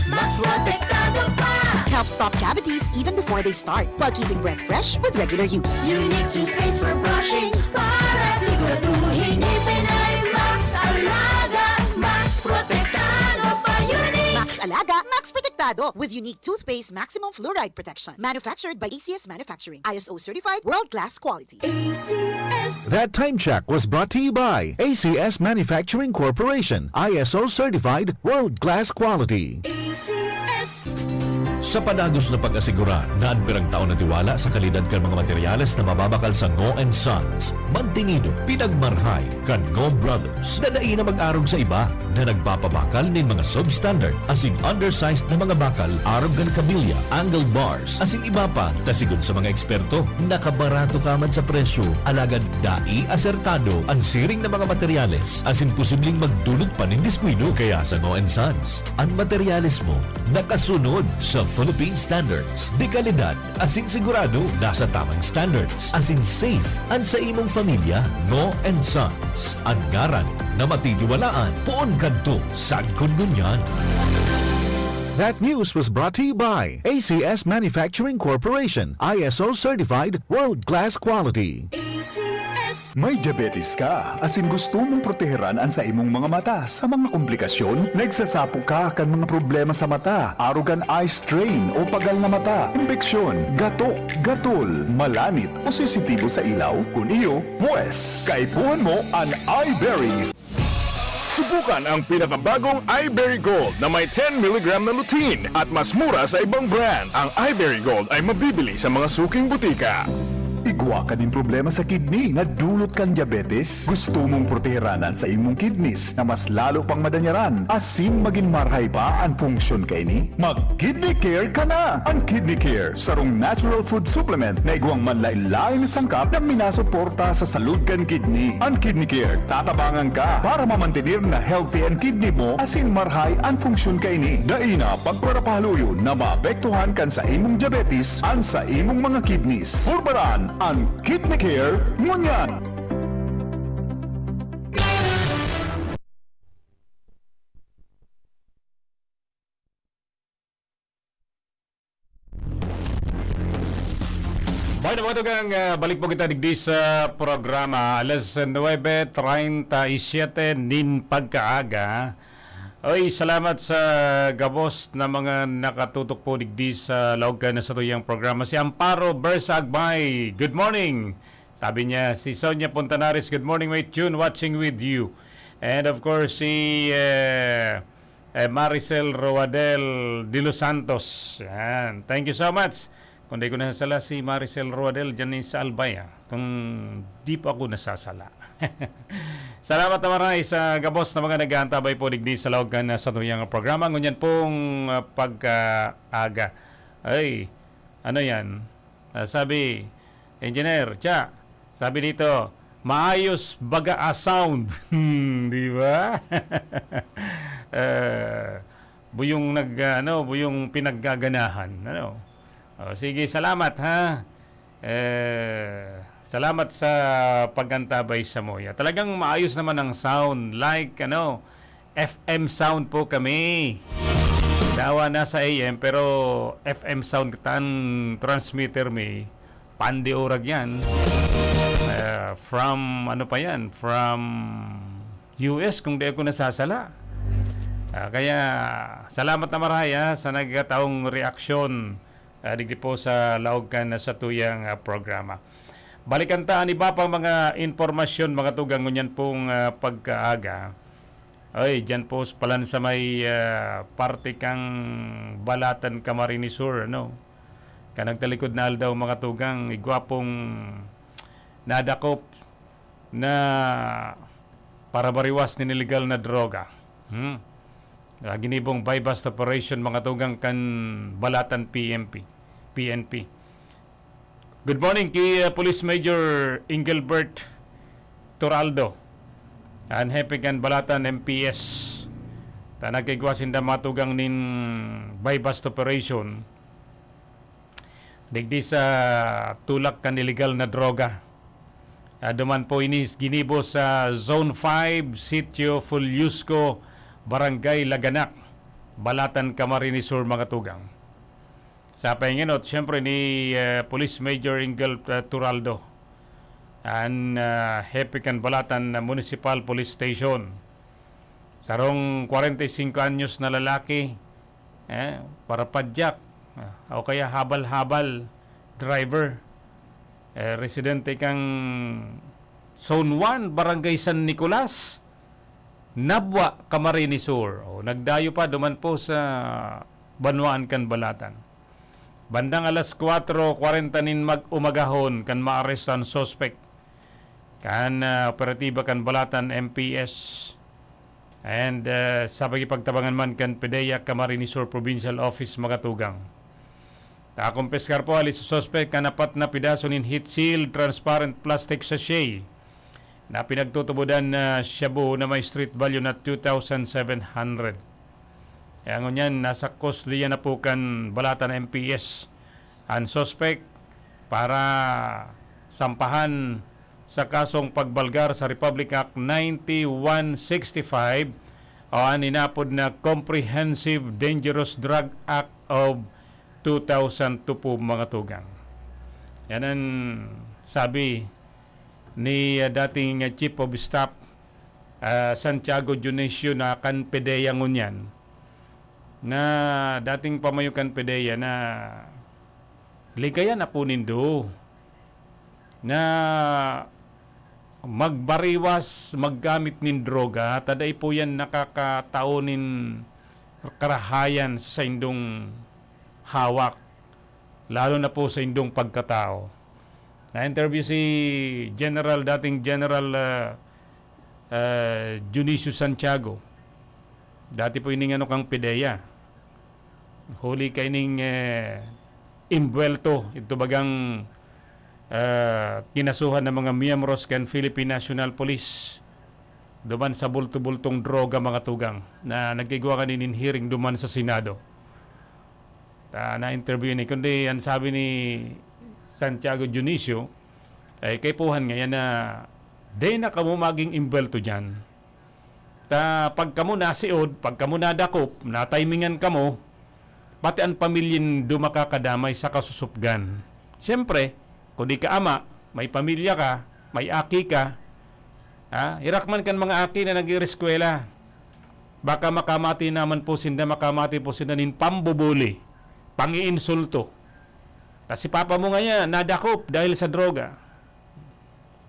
Max Protektado pa. Helps stop cavities even before they start, while keeping breath fresh with regular use. Unique toothpaste for brushing para siguraduhin ngipin ay Max Alaga, Max Protektado pa. Unique. Max Alaga, Max Protectado with unique toothpaste maximum fluoride protection. Manufactured by ACS Manufacturing. ISO certified world-class quality. ACS. That time check was brought to you by ACS Manufacturing Corporation. ISO certified world-class quality. ACS. Sa panagos na pag-asigura na ang pirang taon na tiwala sa kalidad kan mga materyales na mababakal sa Ngo and Sons, mantinido, pinagmarhay kan Ngo Brothers na na mag-arog sa iba na nagpapabakal nin mga substandard as in undersized na mga bakal, arog kan kabilya, angle bars, as in iba pa, tasigon sa mga eksperto, nakabarato kaman sa presyo, alagad dai asertado ang siring na mga materyales as in posibleng magdulot pa nin diskwido kaya sa Ngo and Sons. Ang materyales mo nakasunod sa Philippine standards. Di kalidad, asin sigurado, nasa tamang standards. Asin safe, ang sa imong familia, Ngo and Sons. Ang ngaran na matitiwalaan, poon kadto, sagkon ngunyan. That news was brought to you by ACS Manufacturing Corporation, ISO certified world-class quality. ACS. May diabetes ka, asin gusto mong proteheran ang sa imong mga mata sa mga komplikasyon? Nagsasapo ka kan mga problema sa mata, arugan eye strain o pagal na mata, impeksyon, gatok, gatol, malanit o sensitibo sa ilaw? Kung iyo, pues, kaipuhan mo ang iBerry. Subukan ang pinakabagong iBerry Gold na may 10 mg na lutein at mas mura sa ibang brand. Ang iBerry Gold ay mabibili sa mga suking butika. Igwa ka din problema sa kidney na dulot kang diabetes? Gusto mong proteheranan sa imong kidneys na mas lalo pang madanyaran? Asin maging marhay pa ang funksyon kay ni? Mag-Kidney Care ka na! Ang Kidney Care, sarong natural food supplement na igwang manlain-lain na sangkap na minasuporta sa salud kan kidney. Ang Kidney Care, tatabangan ka para mamantenir na healthy ang kidney mo asin marhay ang funksyon kay ni. Daina, pagparapahaluyo na maapektuhan kan sa imong diabetes ang sa imong mga kidneys. Purbaran ang Kidney Care ngunyan. Baik na mga tugang, balik po kita digdi sa programa. Alas 9:37 nin pagkaaga. Oy, salamat sa gabos na mga nakatutok po digdi sa lawgan na sa tuyang programa. Si Amparo Bersagbay, good morning. Sabi niya, si Sonia Puntanares, good morning, mate June, watching with you. And of course, si Maricel Roadel de Los Santos. Yan. Thank you so much. Kung di ko nasasala si Maricel Roadel dyan sa Albaya. Kung di pa ako nasasala. Salamat na maraming sa gabos na mga nag-aantabay po digdi sa lawgan sa tuyang programa. Ngunyan pong pag-aga. Ay, ano yan? Sabi, Engineer, sabi dito, maayos baga a sound. Di ba? Buyong buyong pinaggaganahan. Sige, salamat ha. Salamat sa pag-antabay sa Moya. Talagang maayos naman ang sound. Like, FM sound po kami. Dawa na sa AM, pero FM sound tan transmitter may pandi orag yan. From, from US, kung di ako nasasala. Kaya, salamat na maraya sa nagkataong reaksyon digdi po sa lawgan sa tuyang programa. Balikan taan iba pang mga informasyon mga tugang ngunyan pong pagkaaga. Ay, dyan po palan sa may parte kang Balatan Camarines Sur, kanagtalikod na aldaw mga tugang, igwapong nadakop na para bariwas ni illegal na droga. Ginibong bypass operation mga tugang kan Balatan PNP. Good morning kay Police Major Engelbert Toraldo. Ang hepe kan Balatan MPS. Tanagkigwasin da matugang nin bypass operation. Digdi sa tulak kan illegal na droga. Duman po inis ginibo sa Zone 5, Sitio Fulyusco, Barangay Laganak, Balatan Camarines Sur mga tugang. Sa pahinginot, siyempre ni Police Major Ingel Turaldo ang Hepican Balatan Municipal Police Station. Sarong 45 anyos na lalaki, para padyak, o kaya habal-habal driver, residente kang Zone 1, Barangay San Nicolas, Nabwa, Camarines Sur. Nagdayo pa duman po sa Banwaan kan Balatan. Bandang alas 4:40 nin mag-umagahon kan maarestan suspect kan operatiba kan balatan MPS and sa pagtabangan man kan PDEA Camarines Sur Provincial Office Magatugang. Kumpiskar po alis sa suspect kan apat na pidaso nin heat seal transparent plastic sachet na pinagtutubudan na shabu na may street value na 2,700. Kaya ngunyan, nasa custodiya na po kan balatan MPS ang suspect para sampahan sa kasong pagbalgar sa Republic Act 9165 o ang inapod na Comprehensive Dangerous Drug Act of 2002 po mga tugang. Yan ang sabi ni dating Chief of Staff Santiago Dionisio na kan PDEA ngunyan na dating pamayukan PDEA na ligayan na po nindo na magbariwas maggamit nin droga taday po yan nakakataonin karahayan sa indong hawak lalo na po sa indong pagkatao. Na-interview si dating General Dionisio Santiago. Dati po ining kang PDEA. Huli ka ining imbuelto. Ito bagang kinasuhan ng mga miyembros kan Philippine National Police. Duman sa bulto-bultong droga mga tugang na nagkigwa ka nin hearing duman sa Senado. Na-interview ni kundi ang sabi ni Santiago Dionisio ay kay puhan ngayon na di na kamo maging imbelto dyan. Pag kamo nasiod, pag kamo nadakop, natimingan kamo, pati ang pamilyin dumakakadamay sa kasusupgan. Siyempre, kung di ka ama, may pamilya ka, may aki ka, irakman kan mga aki na nag-ireskwela. Baka makamati naman po sinda, makamati po sinda nin pambubuli, pangiinsulto. Kasi papa mo ngayon, nadakop dahil sa droga.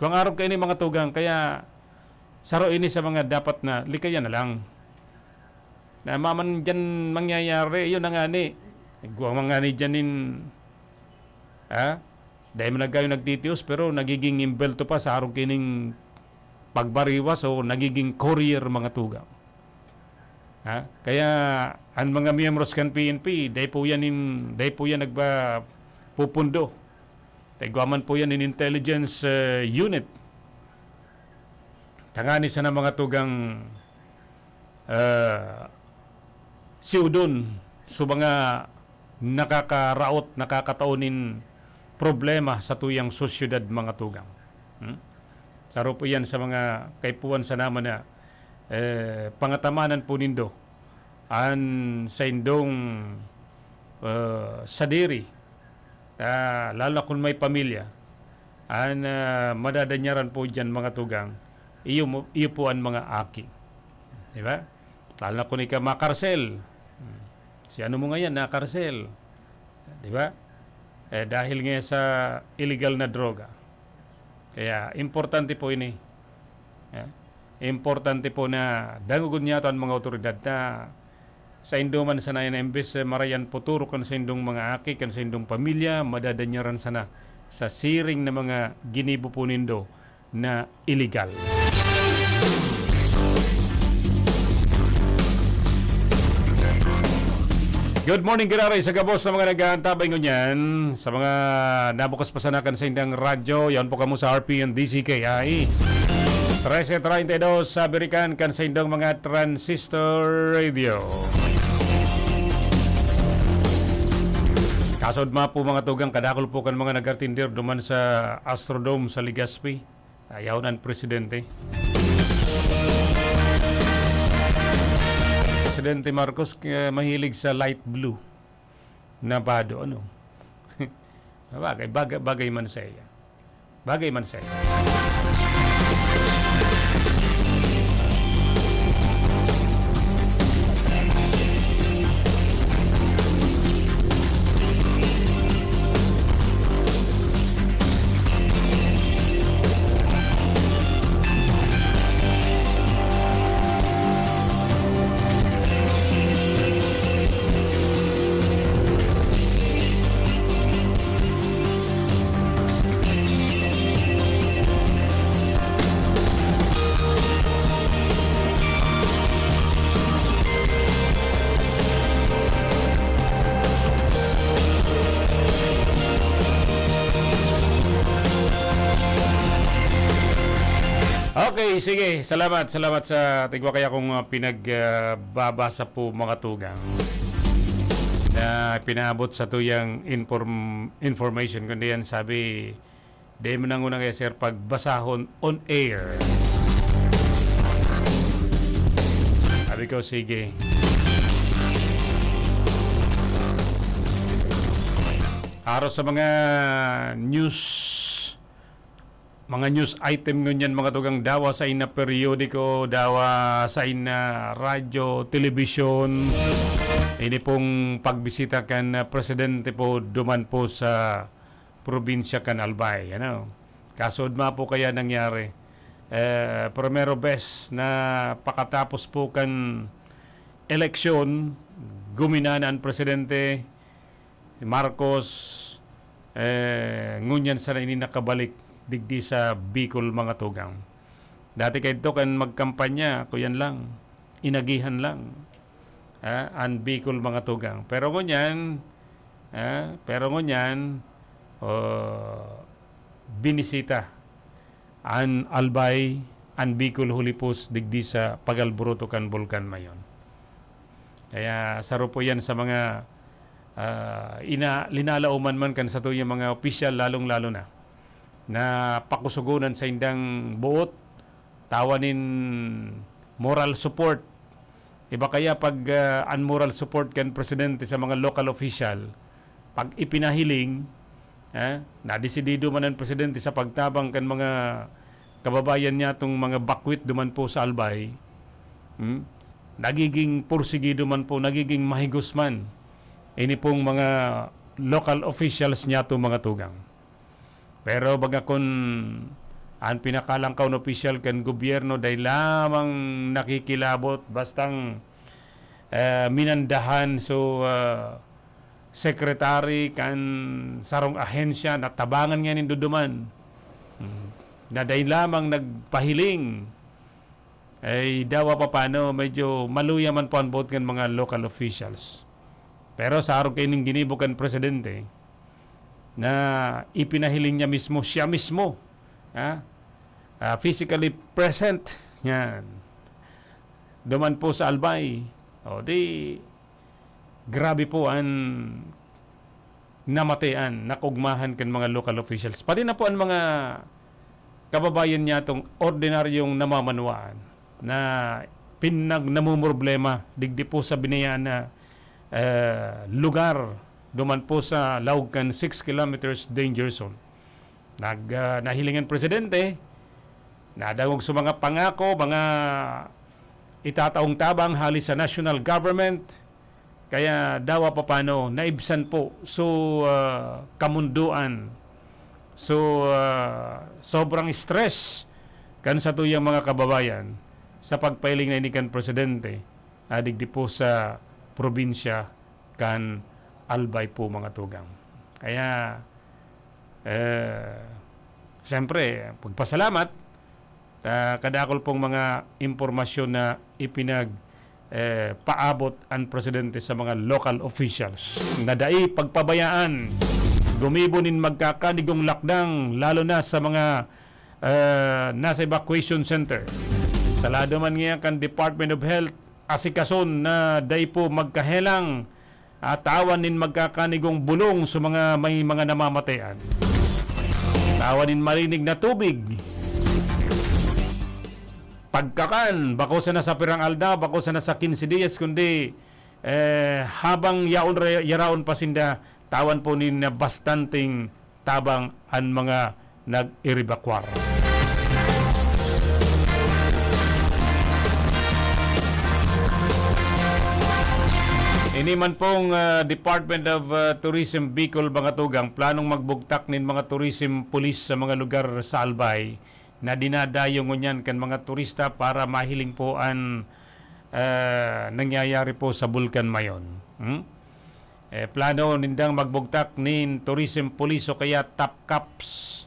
Kung araw kayo ni mga tugang, kaya saro ini sa mga dapat na likaya na lang. Na maman dyan mangyayari, yun na nga ni. Guwang mga ni dyan nin, dahil mo kayo nagtitios, pero nagiging imbelto pa sa araw kining pagbariwas o nagiging courier mga tugang. Kaya ang mga miyembros kan PNP, dahil po yan pupundo. Tagwaman po yan in intelligence unit. Tangani sa na mga tugang siudon so mga nakakaraot, nakakataunin problema sa tuyang sosyedad mga tugang. Saro po yan sa mga kaipuan sa naman na pangatamanan po nindo an sa indong sadiri. Lalo kung may pamilya an madadanyaran po dyan mga tugang iyo po ang mga aki, diba? Lalo kung ika makarsel si ano mo ngayon nakarsel, diba? Dahil nga sa illegal na droga. Kaya importante po ini, importante po na dangugon niya ito ang mga otoridad na sa induman sana yan imbes marayan poturo kan sa indong mga aki, kan sa indong pamilya, madadanyaran sana sa siring na mga ginibo po nindo na illegal. Good morning, Giraray, sa gabos sa mga nag-aantabay ngunyan, sa mga nabukas pasanakan sa indang radyo, yan po kamo sa RPN DCKI. 1332 sa Birikan kan sa indang mga transistor radio. Kasod ma po mga tugang, kadakol po kan mga nagartindir duman sa Astrodome sa Legazpi. Ayaw ng presidente. Presidente Marcos mahilig sa light blue na bado. Ano? bagay man sa iya. Bagay man sa iya. Okay, sige. Salamat sa tigwa kaya kung pinagbabasa po mga tugang na pinabot sa tuyang information. Kundi yan sabi, di mo nang unang kaya sir pagbasahon on air. Sabi ko, sige. Araw sa mga news item ngunyan mga tugang dawa sa ina periodiko, dawa sa ina radyo, telebisyon. Ini pong pagbisita kan presidente po duman po sa probinsya kan Albay. Ano? Kasod ma po kaya nangyari. Primero bes na pakatapos po kan eleksyon, guminana ang presidente Marcos, ngunyan sa ini nakabalik digdi sa Bicol mga tugang. Dati kayo ito kan magkampanya, kuyan lang, inagihan lang. Ang Bicol mga tugang. Pero ngunyan, binisita ang Albay, ang Bicol hulipos digdi sa pagalburuto kan Bulkan mayon. Kaya saro po yan sa mga linalauman man kan sa tuyang mga opisyal lalong-lalo na pakusugunan sa indang buot, tawanin moral support. Iba kaya pag unmoral support kan presidente sa mga local official, pag ipinahiling, nadesidido man ang presidente sa pagtabang kan mga kababayan niya itong mga bakwit duman po sa Albay, nagiging pursigido man po, nagiging mahigos man. Ini pong mga local officials niya itong mga tugang. Pero baga kung ang pinakalangkaw na opisyal kan gobyerno dahil lamang nakikilabot bastang minandahan so secretary kan sarong ahensya na tabangan nga ninduduman na dahil lamang nagpahiling ay dawa pa paano medyo maluya man po ang vote kan mga local officials. Pero sa araw kayo ng ginibukan presidente na ipinahiling niya mismo, siya mismo, physically present, yan. Duman po sa Albay, grabe po ang namatayan, nakugmahan kan mga local officials. Pati na po ang mga kababayan niya itong ordinaryong namamanwaan na namumroblema, digdi po sa binayaan na lugar duman po sa Laugcan 6 kilometers danger zone. Nahilingan presidente, nadagog sa mga pangako, mga itataong tabang halis sa national government, kaya dawa pa paano, naibsan po so kamunduan, so sobrang stress kan sa tuyang mga kababayan sa pagpailing na inikan presidente, digdi po sa probinsya kan Albay po mga tugang. Kaya siyempre pagpasalamat kadakol pong mga impormasyon na paabot ang presidente sa mga local officials na dai pagpabayaan gumibonin magkakanigong lakdang lalo na sa mga nasa evacuation center. Sa lado man nga kan Department of Health asikason na dai po magkahelang tawanin magkakanigong bulong sa may mga namamatayan. Tawanin marinig na tubig. Pagkakan, bako sa nasa pirang alda, bako sa nasa 15 dias, kundi habang yaraon pasinda, tawan po ni na bastanting tabang ang mga nag-iribakwar. Ini man pong Department of Tourism Bicol mga tugang planong magbugtak nin mga tourism police sa mga lugar sa Albay na dinadayo ngunyan kan mga turista para mahiling po ang nangyayari po sa Bulkan mayon. Plano nindang magbugtak nin tourism police o kaya top cops,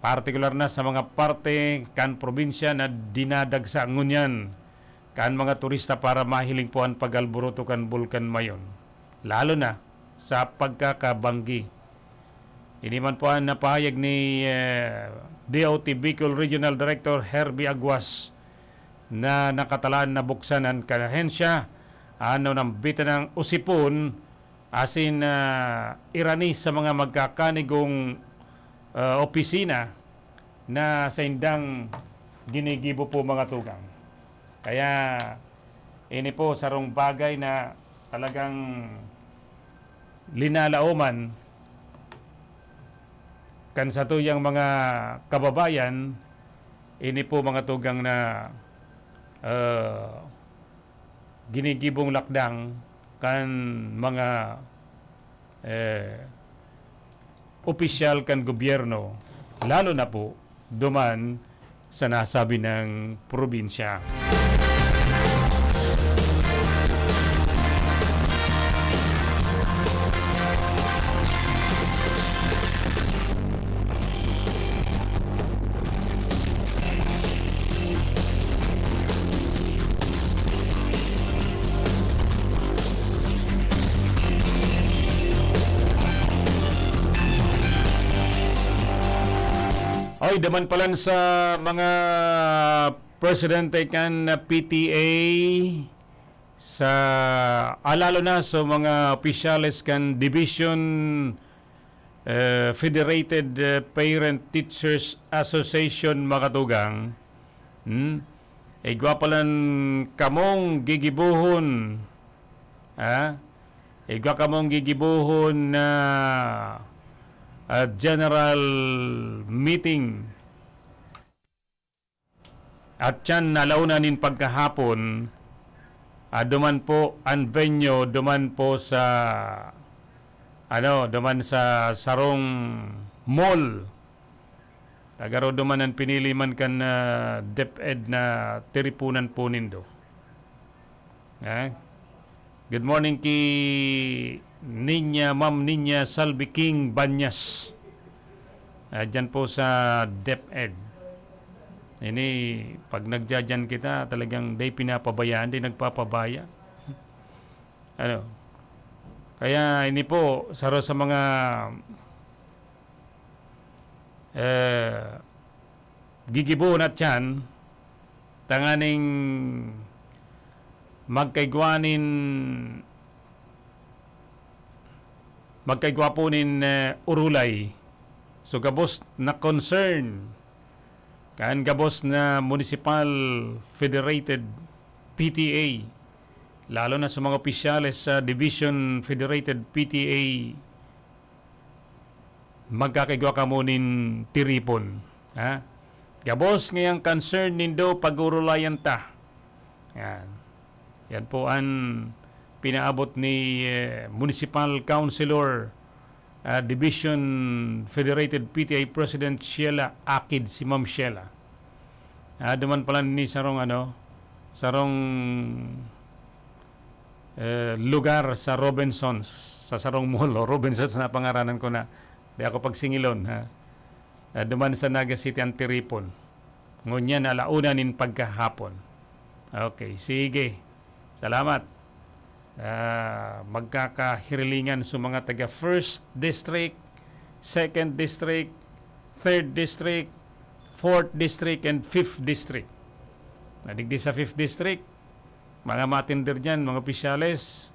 partikular na sa mga parte kan probinsya na dinadagsa ngunyan kan mga turista para mahiling po ang pagalburuto kan Bulkan mayon, lalo na sa pagkakabanggi Ini man po ang napahayag ni DOT Bicol Regional Director Herbie Aguas na nakatalaan na buksan ang kahensya ano ng bitan ng usipon asin irani sa mga magkakanigong opisina na sa indang ginigibo po mga tugang. Kaya ini po sarong bagay na talagang linalaoman kan sa tuyang mga kababayan. Ini po mga tugang na ginigibong lakdang kan mga opisyal kan gobyerno, lalo na po duman sa nasabi ng probinsya. Oy, daman palan sa mga presidente kan PTA sa alalo na sa mga opisyales kan Division Federated Parent Teachers Association mga tugang. Igwapalan kamong gigibuhon. Igwa kamong gigibuhon na general meeting at yan nalaunanin pagkahapon duman po ang venue duman po sa duman sa sarong mall tagaro duman ang pinili man kan DepEd na tiripunan po nindo. Good morning ki Ma'am Ninya Salvi King Banyas. Diyan po sa DepEd. Ini, pag nagdyan kita, talagang day pinapabayaan, day nagpapabaya. Kaya ini po, saro sa mga gigibuhon at yan, tanganing magkaigwaponin urulay. So gabos na concern kan gabos na Municipal Federated PTA, lalo na sa mga opisyales sa Division Federated PTA, magkakaigwa ka munin tiripon. Gabos ngayang concern nindo pag-urulayan ta. Yan po ang pinaabot ni Municipal Councilor Division Federated PTA President Sheila Akid, si Ma'am Sheila. Duman pala ni sarong lugar sa Robinsons, sa sarong mall o Robinsons na pangaranan ko na di ako pagsingilon. Duman sa Naga City ang tiripon. Ngunyan alauna nin pagkahapon. Okay, sige. Salamat. Magkakahirilingan sa mga taga 1st District, 2nd District, 3rd District, 4th District, and 5th District. Nadigdi sa 5th District, mga matinder dyan, mga opisyales,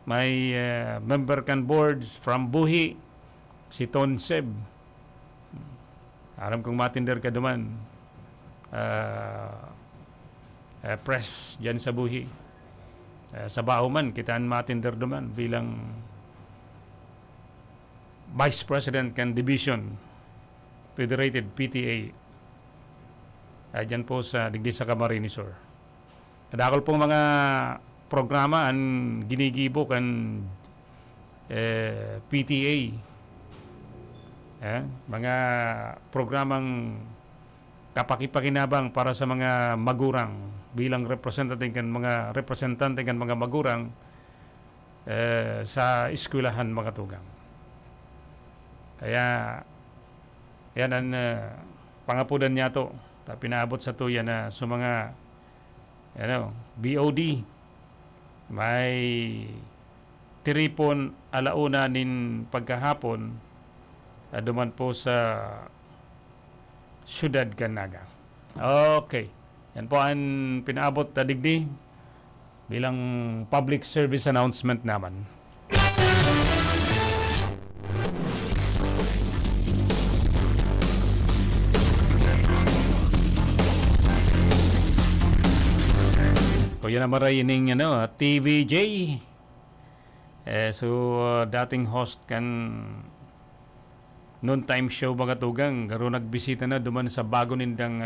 may member kan boards from Buhi, si Tonseb. Alam kong matinder ka duman. Press dyan sa Buhi. Sa Bahuman, kitaan matinder duman bilang Vice President kan Division Federated PTA. Diyan po sa digdi sa Camarines Sur. Nadakol pong mga programa ang ginigibo kan PTA. Mga programang kapakipakinabang para sa mga magurang bilang representative kan mga representante kan mga magurang sa eskwelahan mga tugang. Kaya yan ang pangapudan niya to. Pinaabot sa tuya na sa mga BOD may tiripon alauna nin pagkahapon duman po sa Siyudad Canaga. Okay. Yan po ang pinaabot na digdi bilang public service announcement naman. Kuya na maraining TVJ. Dating host kan noon time show mga tugang garo nagbisita na duman sa bago nindang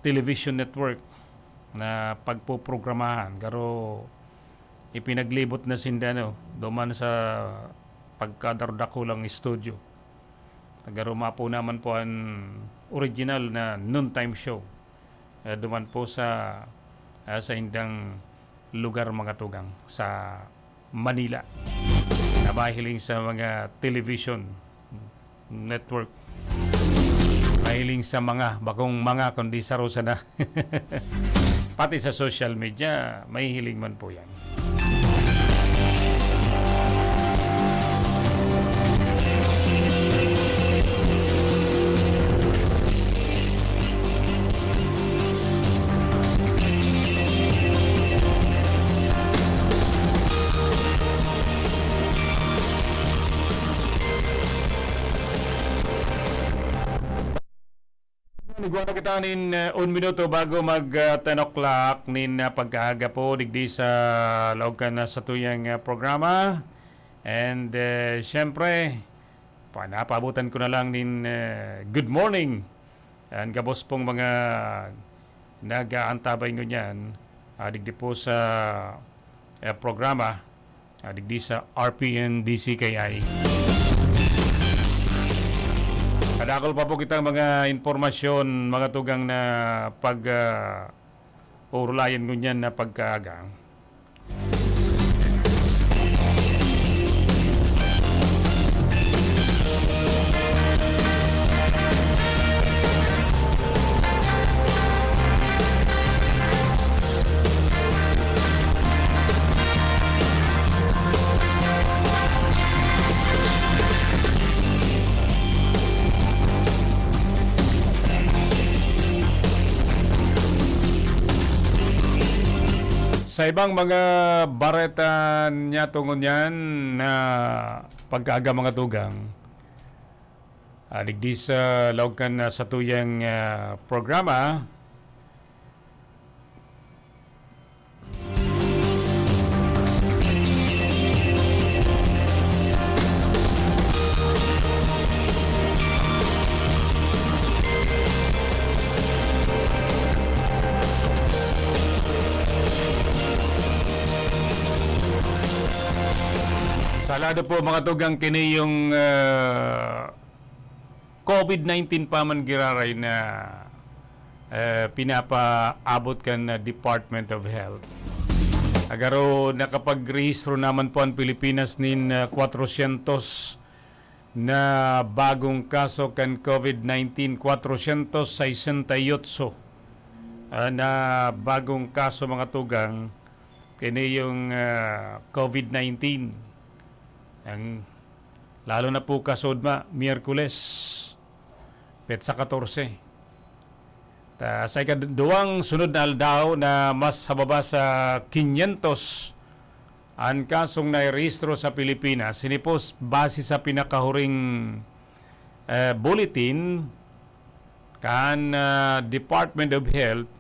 television network na pagpoprogramahan garo ipinaglibot na sinda duman sa pagkadardakulang studio. Garo mapo naman po ang original na noon time show. Duman po sa indang lugar mga tugang sa Manila. Na mahiling sa mga television network. Mahiling sa mga bagong mga kundi sa rosa na. Pati sa social media, may hiling man po yan. Nagwala kita nin 1 minuto bago mag 10 o'clock nin pagkaaga po digdi sa laukan na sa tuyang programa. And syempre, panapabutan ko na lang nin good morning. And gabos pong mga nag-aantabay nyo yan digdi po sa programa digdi sa RPN DCKI. Kadakol pa po kitang mga informasyon, mga tugang na urulayan ngunyan na pagkaaga. Sa ibang mga bareta niya tungon yan na pagkaaga mga tugang, digdi sa laukan sa tuyang programa, salado po mga tugang kini yung COVID-19 pa man giraray na pinapaabot kan Department of Health. Agaro nakapag-rehistro naman po ang Pilipinas nin 400 na bagong kaso kan COVID-19, 468 na bagong kaso mga tugang kini yung COVID-19. Ang lalo na po kasod Miyerkules petsa 14. Sa ikaduwang sunod na aldaw na mas hababa sa 500 ang kasong nairehistro sa Pilipinas. Sinipos base sa pinakahuring bulletin kan Department of Health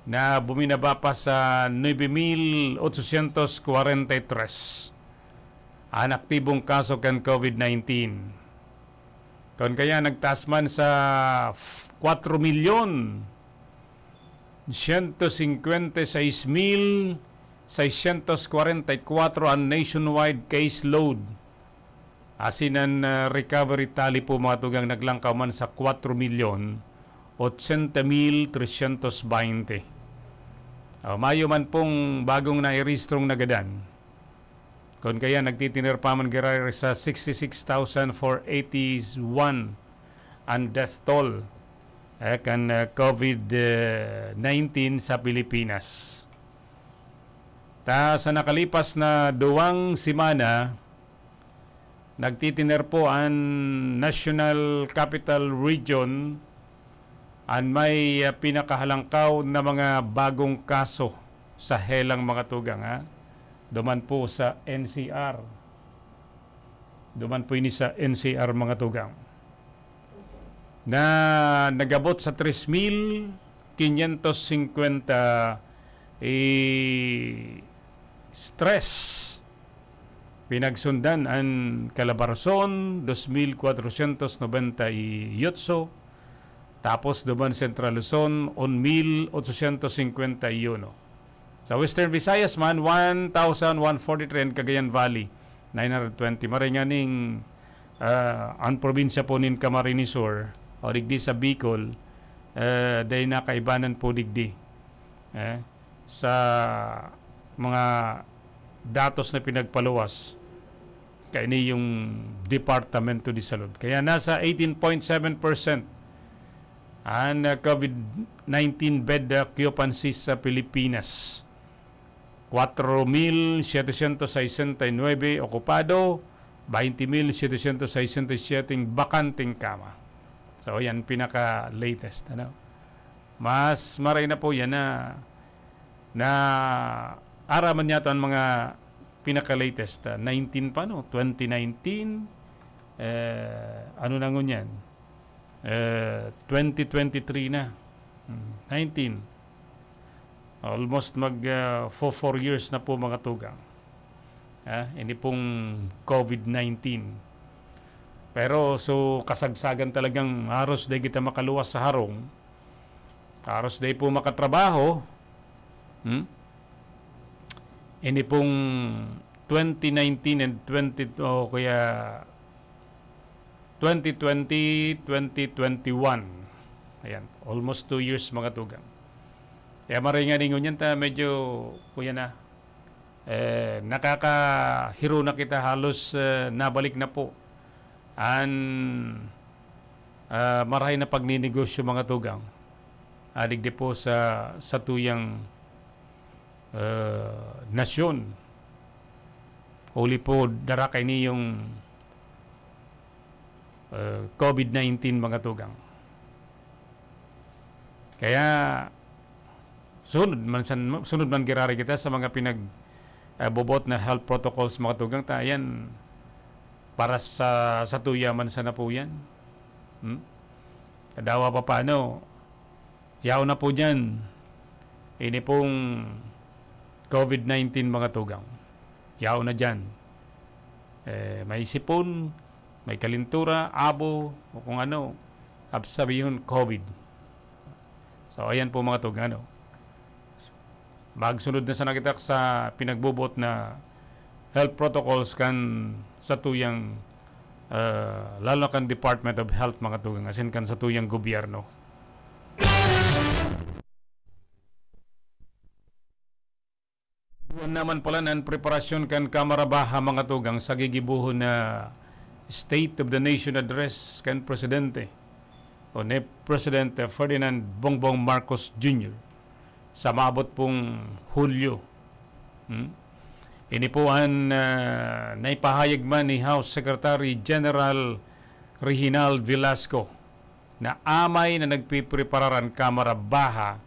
na buminaba pa sa 9,843 ang aktibong kaso kan COVID-19. Kung kaya nagtaas man sa 4,156,644 ang nationwide case load. Asin ang recovery tally po mga tugang naglangkaw man sa 4,080,320. Mayo man pong bagong nairehistrong nagadan. Kung kaya nagtitinir pa man girar sa 66,481 ang death toll kan COVID-19 sa Pilipinas. Sa nakalipas na 2 semana, nagtitiner po ang National Capital Region ang may pinakahalangkaw na mga bagong kaso sa helang mga tugang. Duman po sa NCR. Duman po ini sa NCR mga tugang. Na nagabot sa 3,550 stress. Pinagsundan ang Calabarzon, 2,498. Tapos duman Central Luzon, 1,851. Sa Western Visayas man, 1,143. Cagayan Valley, 920. Maringaning ang probinsya po nin Camarines Sur, o digdi sa Bicol, dahil nakaibanan po digdi. Sa mga datos na pinagpaluwas kaini yung Departamento de Salud. Kaya nasa 18.7% ang COVID-19 bed occupancy sa Pilipinas. 4,769 okupado, 20,767 bakanting kama. So yan pinaka-latest. Mas maray na po yan na araman yato ang mga pinaka-latest. 19 pa, 2019, ano na ngunyan? 2023 na. 19. Almost 4 years na po mga tugang. Hindi pong COVID-19. Pero so kasagsagan talagang haros day kita makaluwas sa harong. Haros day po makatrabaho. Hindi pong 2019 and 2020, 2021. Ayan, almost 2 years mga tugang. Kaya maringaningon yan medyo kuya na nakakahiro na kita, halos nabalik na po ang marahay na pagninegosyo mga tugang. Adigdi po sa tuyang nasyon. Huli po darakay ni yung COVID-19 mga tugang. Kaya sunod man girari kita sa mga bobot na health protocols mga tugang, tayan para sa tuya man sana po yan. Kadawa pa paano, yaw na po dyan. Ini pong COVID-19 mga tugang. Yaw na dyan. May sipon, may kalintura, abo, o kung ano, sabihin COVID. So ayan po mga tugang. Magsunod na sana kita sa pinagbubot na health protocols kan sa tuyang lalo kan Department of Health mga tugang, asin kan sa tuyang gobyerno. Buwan naman pala ng preparasyon kan Kamara Baha mga tugang sa gigibuhon na State of the Nation Address kan Presidente o ni Presidente Ferdinand Bongbong Marcos Jr. sa maabot pong Hulyo. Ini po ang naipahayag man ni House Secretary General Reginald Velasco na amay na nagpiprepararan Kamara Baha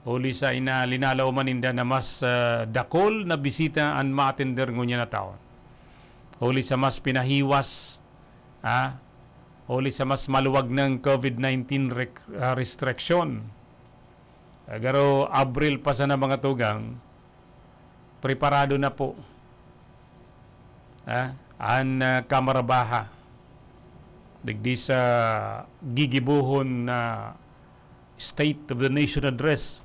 uli sa linalaw maninda na mas dakol na bisita ang ma-attender ngunya na taon. Uli sa mas pinahiwas, uli sa mas maluwag ng COVID-19 restriction. Agaro Abril pa sana mga tugang, preparado na po ang Kamara Baha digdi sa gigibuhon na State of the Nation Address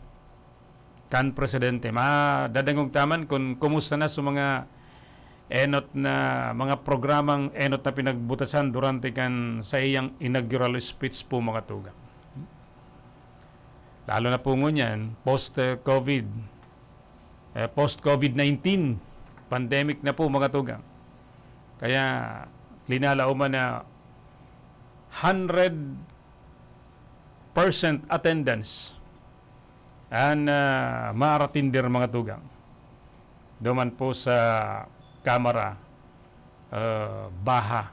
kan Presidente. Madadangog taman kung kumusta na sa mga enot na mga programang enot na pinagbutasan durante kan sa iyang inaugural speech po mga tugang. Lalo na po ngunyan, post-COVID-19 pandemic na po mga tugang. Kaya linalaw man na 100% attendance ang maaratindir mga tugang. Duman po sa Kamara baha.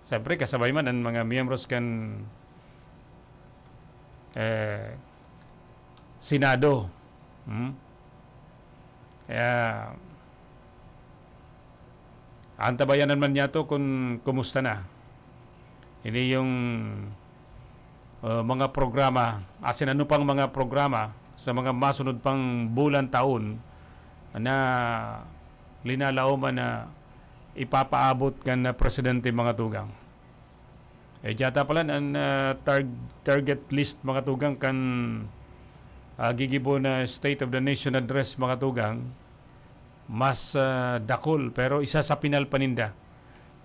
Siyempre, kasabay man ang mga miyembros kan Senado. Kaya, antabayanan man niya to kung kumusta na. Ini yung mga programa, asin ano pang mga programa sa mga masunod pang bulan taon na linalauman na ipapaabot kan na presidente mga tugang. Diyata pala ang target list mga tugang kan gigibo na State of the Nation Address mga tugang mas dakol pero isa sa pinal paninda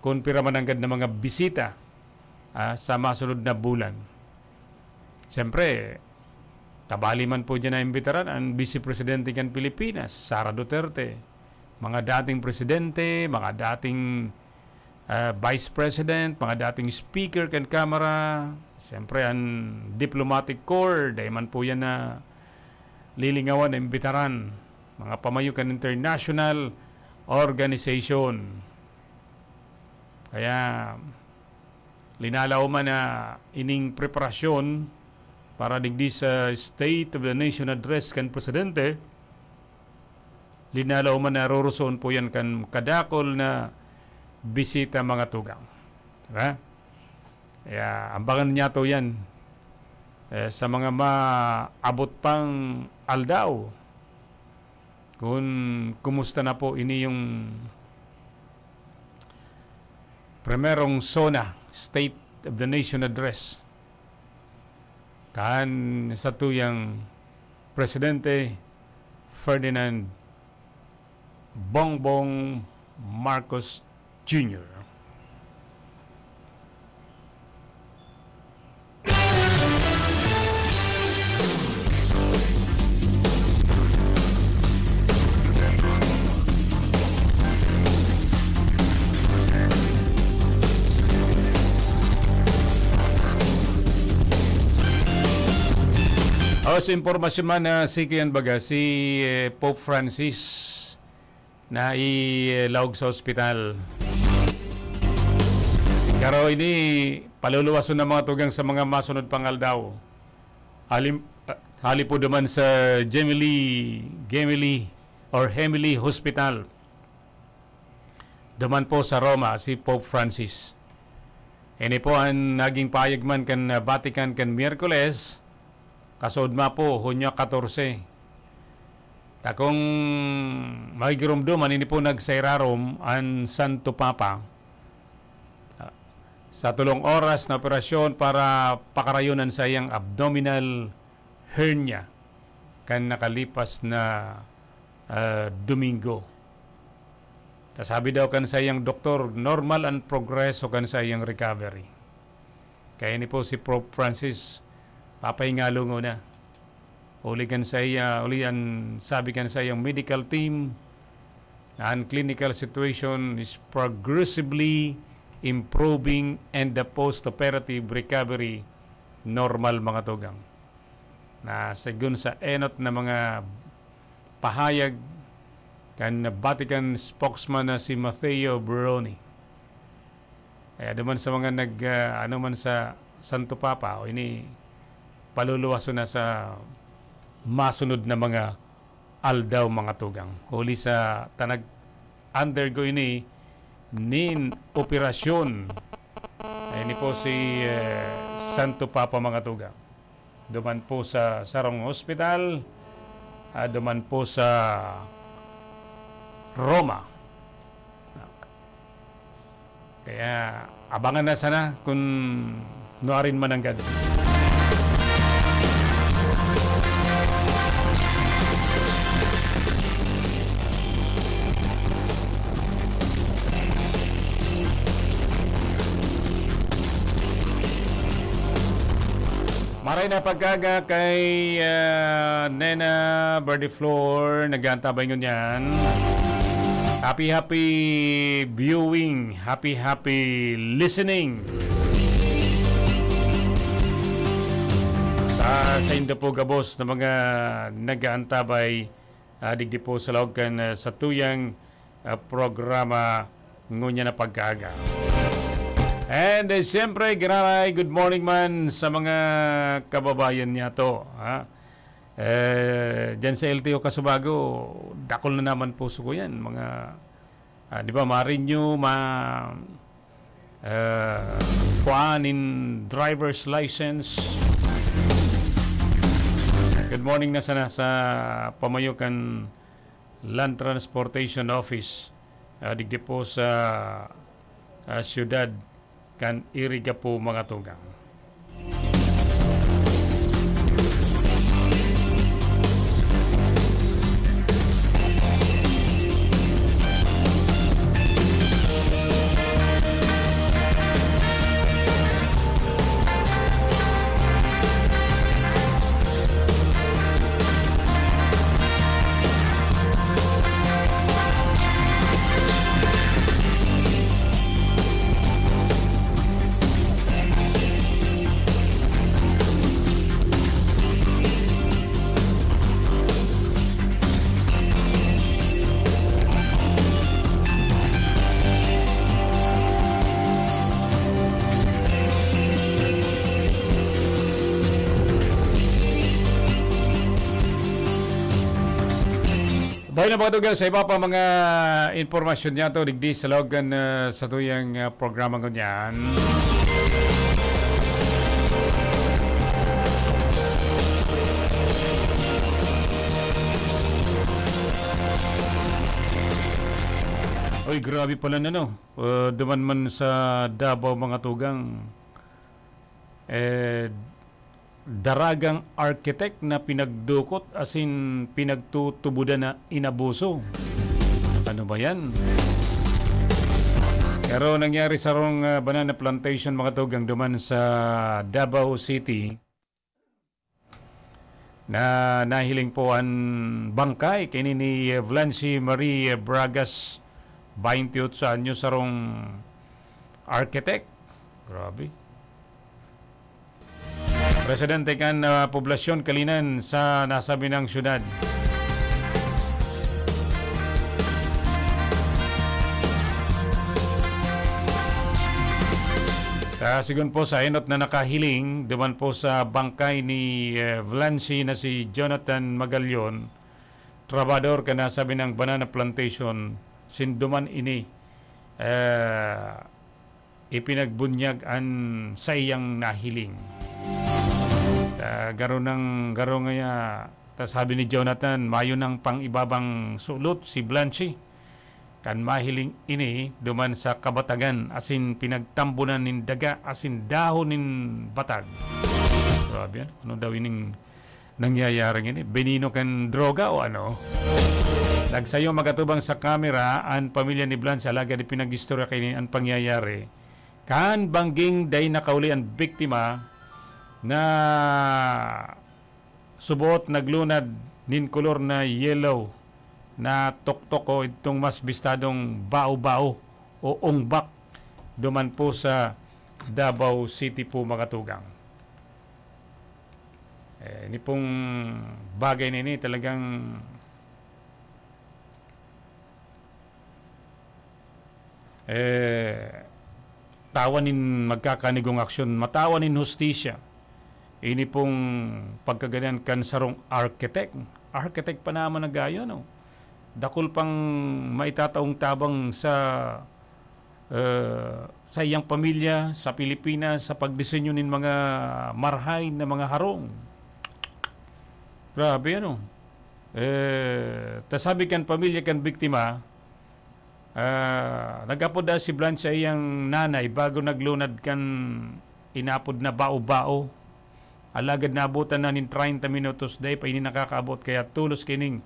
kung piramananggad na mga bisita sa masunod na bulan. Siyempre, tabali man po dyan na imbitaran ang Vice Presidente kan Pilipinas, Sara Duterte, mga dating presidente, mga dating Vice President, mga dating Speaker kan Kamara, siyempre ang Diplomatic Corps, dahil man po yan na lilingawan na imbitaran, mga pamayukan international organization. Kaya, linalaw man na ining preparasyon para digdi sa State of the Nation Address kan Presidente, linalaw man na roroson po yan kan kadakol na bisita mga tugang. Diba? Kaya ambangan niya to yan sa mga maabot pang aldaw kung kumusta na po ini yung primerong SONA, State of the Nation Address. Kan sa tuyang Presidente Ferdinand Bongbong Marcos Jr. Sa impormasyon man na si Pope Francis na ilawag sa ospital. Pero ini paluluwason ng mga tugang sa mga masunod pangal daw. Hali po naman sa Gemelli Hospital. Duman po sa Roma si Pope Francis. Ini po ang naging payagman kan Vatican kan Miyerkules. Kasod ma po, Hunyo 14. Takong magigirumduman, ini po nagsairarom ang Santo Papa sa 3 oras na operasyon para pakarayunan sa iyang abdominal hernia kan nakalipas na Domingo. Sabi daw kan sa iyang doktor, normal ang progreso kan sa iyang recovery. Kaya ini po si Pope Francis papahingalo na. Uli kan sa iya, sabi kan sa iyang medical team na ang clinical situation is progressively improving and the post-operative recovery normal mga tugang. Na sagun sa enot na mga pahayag kan Vatican spokesman na si Matteo Bruni. Kaya naman sa mga man sa Santo Papa, ini paluluwaso na sa masunod na mga aldaw mga tugang. Huli sa tanag undergo ini nin operasyon. Ini po si Santo Papa mga tugang. Duman po sa Sarong Hospital, duman po sa Roma. Kaya abangan na sana kung nuarin man ang gado. Maray na pagkaga kay Nena Birdie Floor, nag-aantabay nyo yan. Happy viewing, happy listening. Sa Indo po gabos na mga nag-aantabay, digdi po sa loob kan sa tuyang programa ngunya na pagkaga. And siyempre, ginaray, good morning man sa mga kababayan niya to. Ha? Diyan sa LTO Casubago, dakol na naman po ko yan. Mga, di ba, ma-renew, kuhaan in driver's license. Good morning na sana sa Pamayukan Land Transportation Office. Digdi po sa siyudad kan iriga po mga tugang. Bahay na mga tugang sa iba pa mga informasyon niya to digdi sa logan sa tuyang programa ko niyan. Oy, grabe pala na no. Duman man sa Davao mga tugang. Daragang architect na pinagdukot as in pinagtutubudan na inabuso. Ano ba yan? Pero nangyari sa rong banana plantation mga tugang duman sa Davao City na nahiling po ang bangkay kini ni Blancy Marie Bragas 28 anyo sa rong architect. Grabe. Presidente kan poblasyon Kalinan sa nasabi ng syudad. Sigun po sa enot na nakahiling, duman po sa bangkay ni Vlancy na si Jonathan Magalyon, trabador ka nasabi ng banana plantation, sinduman ini ipinagbunyag an sa iyang nahiling. Garo nga sabi ni Jonathan, mayo ng pang-ibabang sulot si Blancy. Kan mahiling ini, duman sa kabatagan, asin pinagtambunan nin daga, asin dahon nin batag. Grabe yan. Ano daw ining nangyayaring ini? Benino kan droga o ano? Nagsayo magatubang sa kamera, ang pamilya ni Blancy, alaga di pinag-istorya kayo ang pangyayari. Kan bangging day nakauli ang biktima, na subuot naglunad nin kolor na yellow na tuktok o itong mas bistadong bao-bao o ungbak duman po sa Davao City po mga tugang. Ini pong bagay na ini talagang tawanin magkakanigong aksyon, matawanin hustisya. Ini pong pagkaganyan kan sarong architect. Architect pa naman na gayo, no? Dakol pang maitataong tabang sa iyang pamilya, sa Pilipinas, sa pagdisenyo ng mga marhay na mga harong. Grabe, ano? Tasabi kan pamilya kan biktima, nagapod na si Blancy sa iyang nanay bago naglunad kan inapod na bao-bao. Alagad na abutan na nin 30 minutos day pa ini nakakaabot kaya tulos kining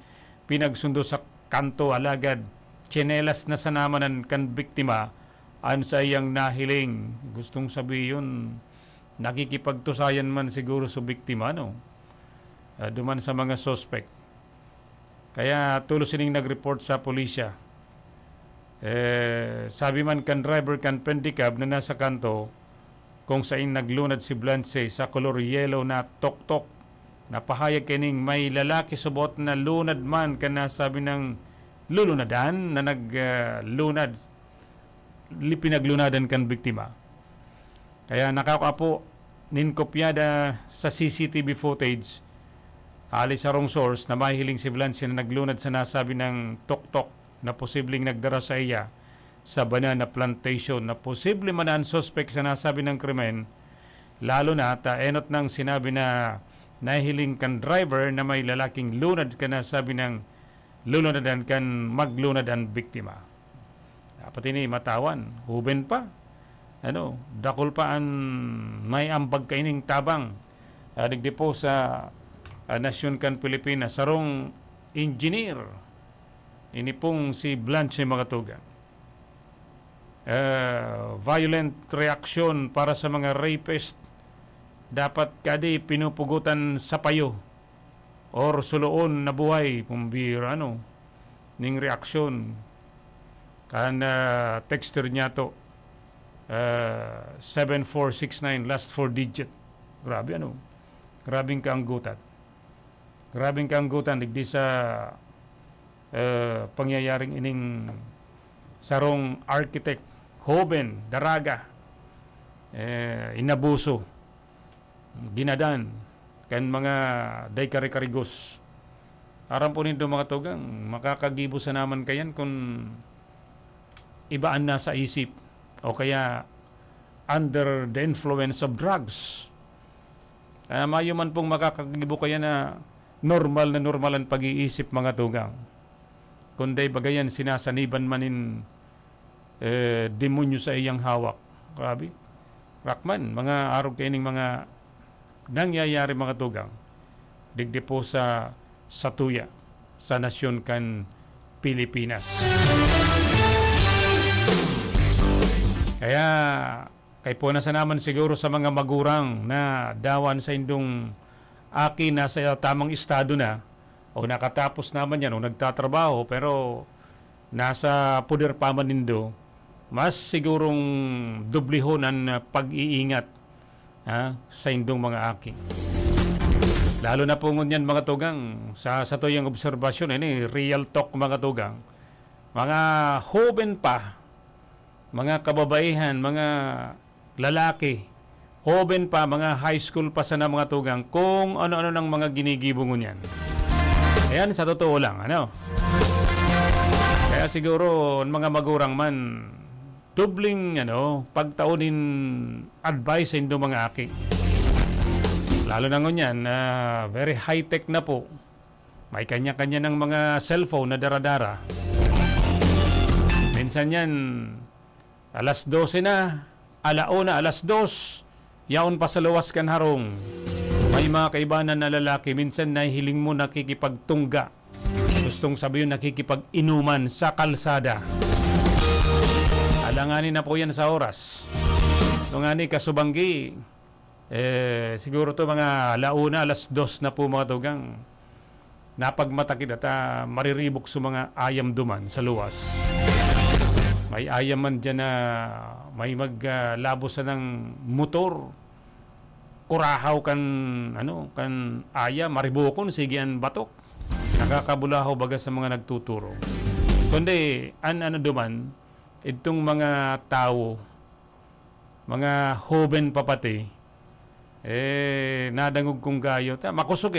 pinagsundo sa kanto alagad tsinelas na sa naman ng kan biktima an sa iyang nahiling. Gustong sabihin nakikipagtusayan man siguro sa biktima, no? Duman sa mga suspect. Kaya tulos sining nag-report sa pulisya. Sabi man kan driver kan pendicab na nasa kanto kung saan naglunad si Blancy sa color yellow na tok-tok. Napahayag kining may lalaki subot na lunad man kana sabi ng lulunadan na naglunad pinaglunadan kan biktima. Kaya nakakapo ninkopyada sa CCTV footage alis sa wrong source na mahiling si Valencia na naglunad sa nasabi ng tok-tok na posibleng nagdara sa iya sa banana plantation na posible man ang suspect sa nasabi ng krimen, lalo na enot nang sinabi na nahiling kan driver na may lalaking lunad ka na sabi ng lunadan kan maglunad ang biktima. Dapat ini matawan, huben pa. Dakol pa ang may ambag kaining tabang. Digdi po sa Nasyon kan Pilipinas, sarong engineer. Ini pong si Blanche Magatugan. Violent reaction para sa mga rapist. Dapat kadi pinupugutan sa payo or suloon na buhay pumbira ning reaksyon kan texter niya to 7469 last 4 digit. Grabing kaanggutan digdi sa pangyayaring ining sarong architect Hoben Daraga inabuso ginadan kan mga day kari-karigos. Aram po nito mga tugang, makakagibo sa naman kayan kung ibaan na sa isip o kaya under the influence of drugs. Mayo man pong makakagibo kaya na normal ang pag-iisip mga tugang. Kundi bagayan sinasaniban manin demonyo sa iyang hawak. Grabe. Rakman, mga araw kayo mga nangyayari mga tugang digdi po sa Satuya sa nasyon kan Pilipinas. Kaya kay po nasa naman siguro sa mga magurang na dawan sa indong aki na sa tamang estado na o nakatapos naman yan o nagtatrabaho pero nasa puder pa man nindo, mas sigurong dublihon ang pag-iingat sa indong mga aki. Lalo na po ngunyan mga tugang sa tuyang obserbasyon, ini real talk mga tugang. Mga hoben pa, mga kababaihan, mga lalaki, hoben pa, mga high school pa sa mga tugang, kung ano-ano ng mga ginigibong ngunyan. Ayan, sa totoo lang, Kaya siguro, mga magurang man, dubling pagtaunin advice sa indo mga aki. Lalo na ngunyan, very high-tech na po. May kanya-kanya ng mga cellphone na dara-dara. Minsan yan, alas 12 na, alauna, alas 2, yaon pa sa luwas kan harong. May mga kaibanan na lalaki, minsan nahihiling mo nakikipagtungga. Gustong sabihin nakikipag-inuman sa kalsada. Alanganin na po yan sa oras. Ito nga ni Kasubanggi, siguro to mga launa, alas 2 na po mga tugang. Napagmatakit at mariribok sa mga ayam duman sa luwas. May ayam man dyan na may maglabos ng motor. Kurahaw kan ayam, maribokon, sigian batok. Nakakabulahaw baga sa mga nagtuturo. Kundi, duman, itong mga tao, mga hoben papati, nadangog kong gayo. Makusog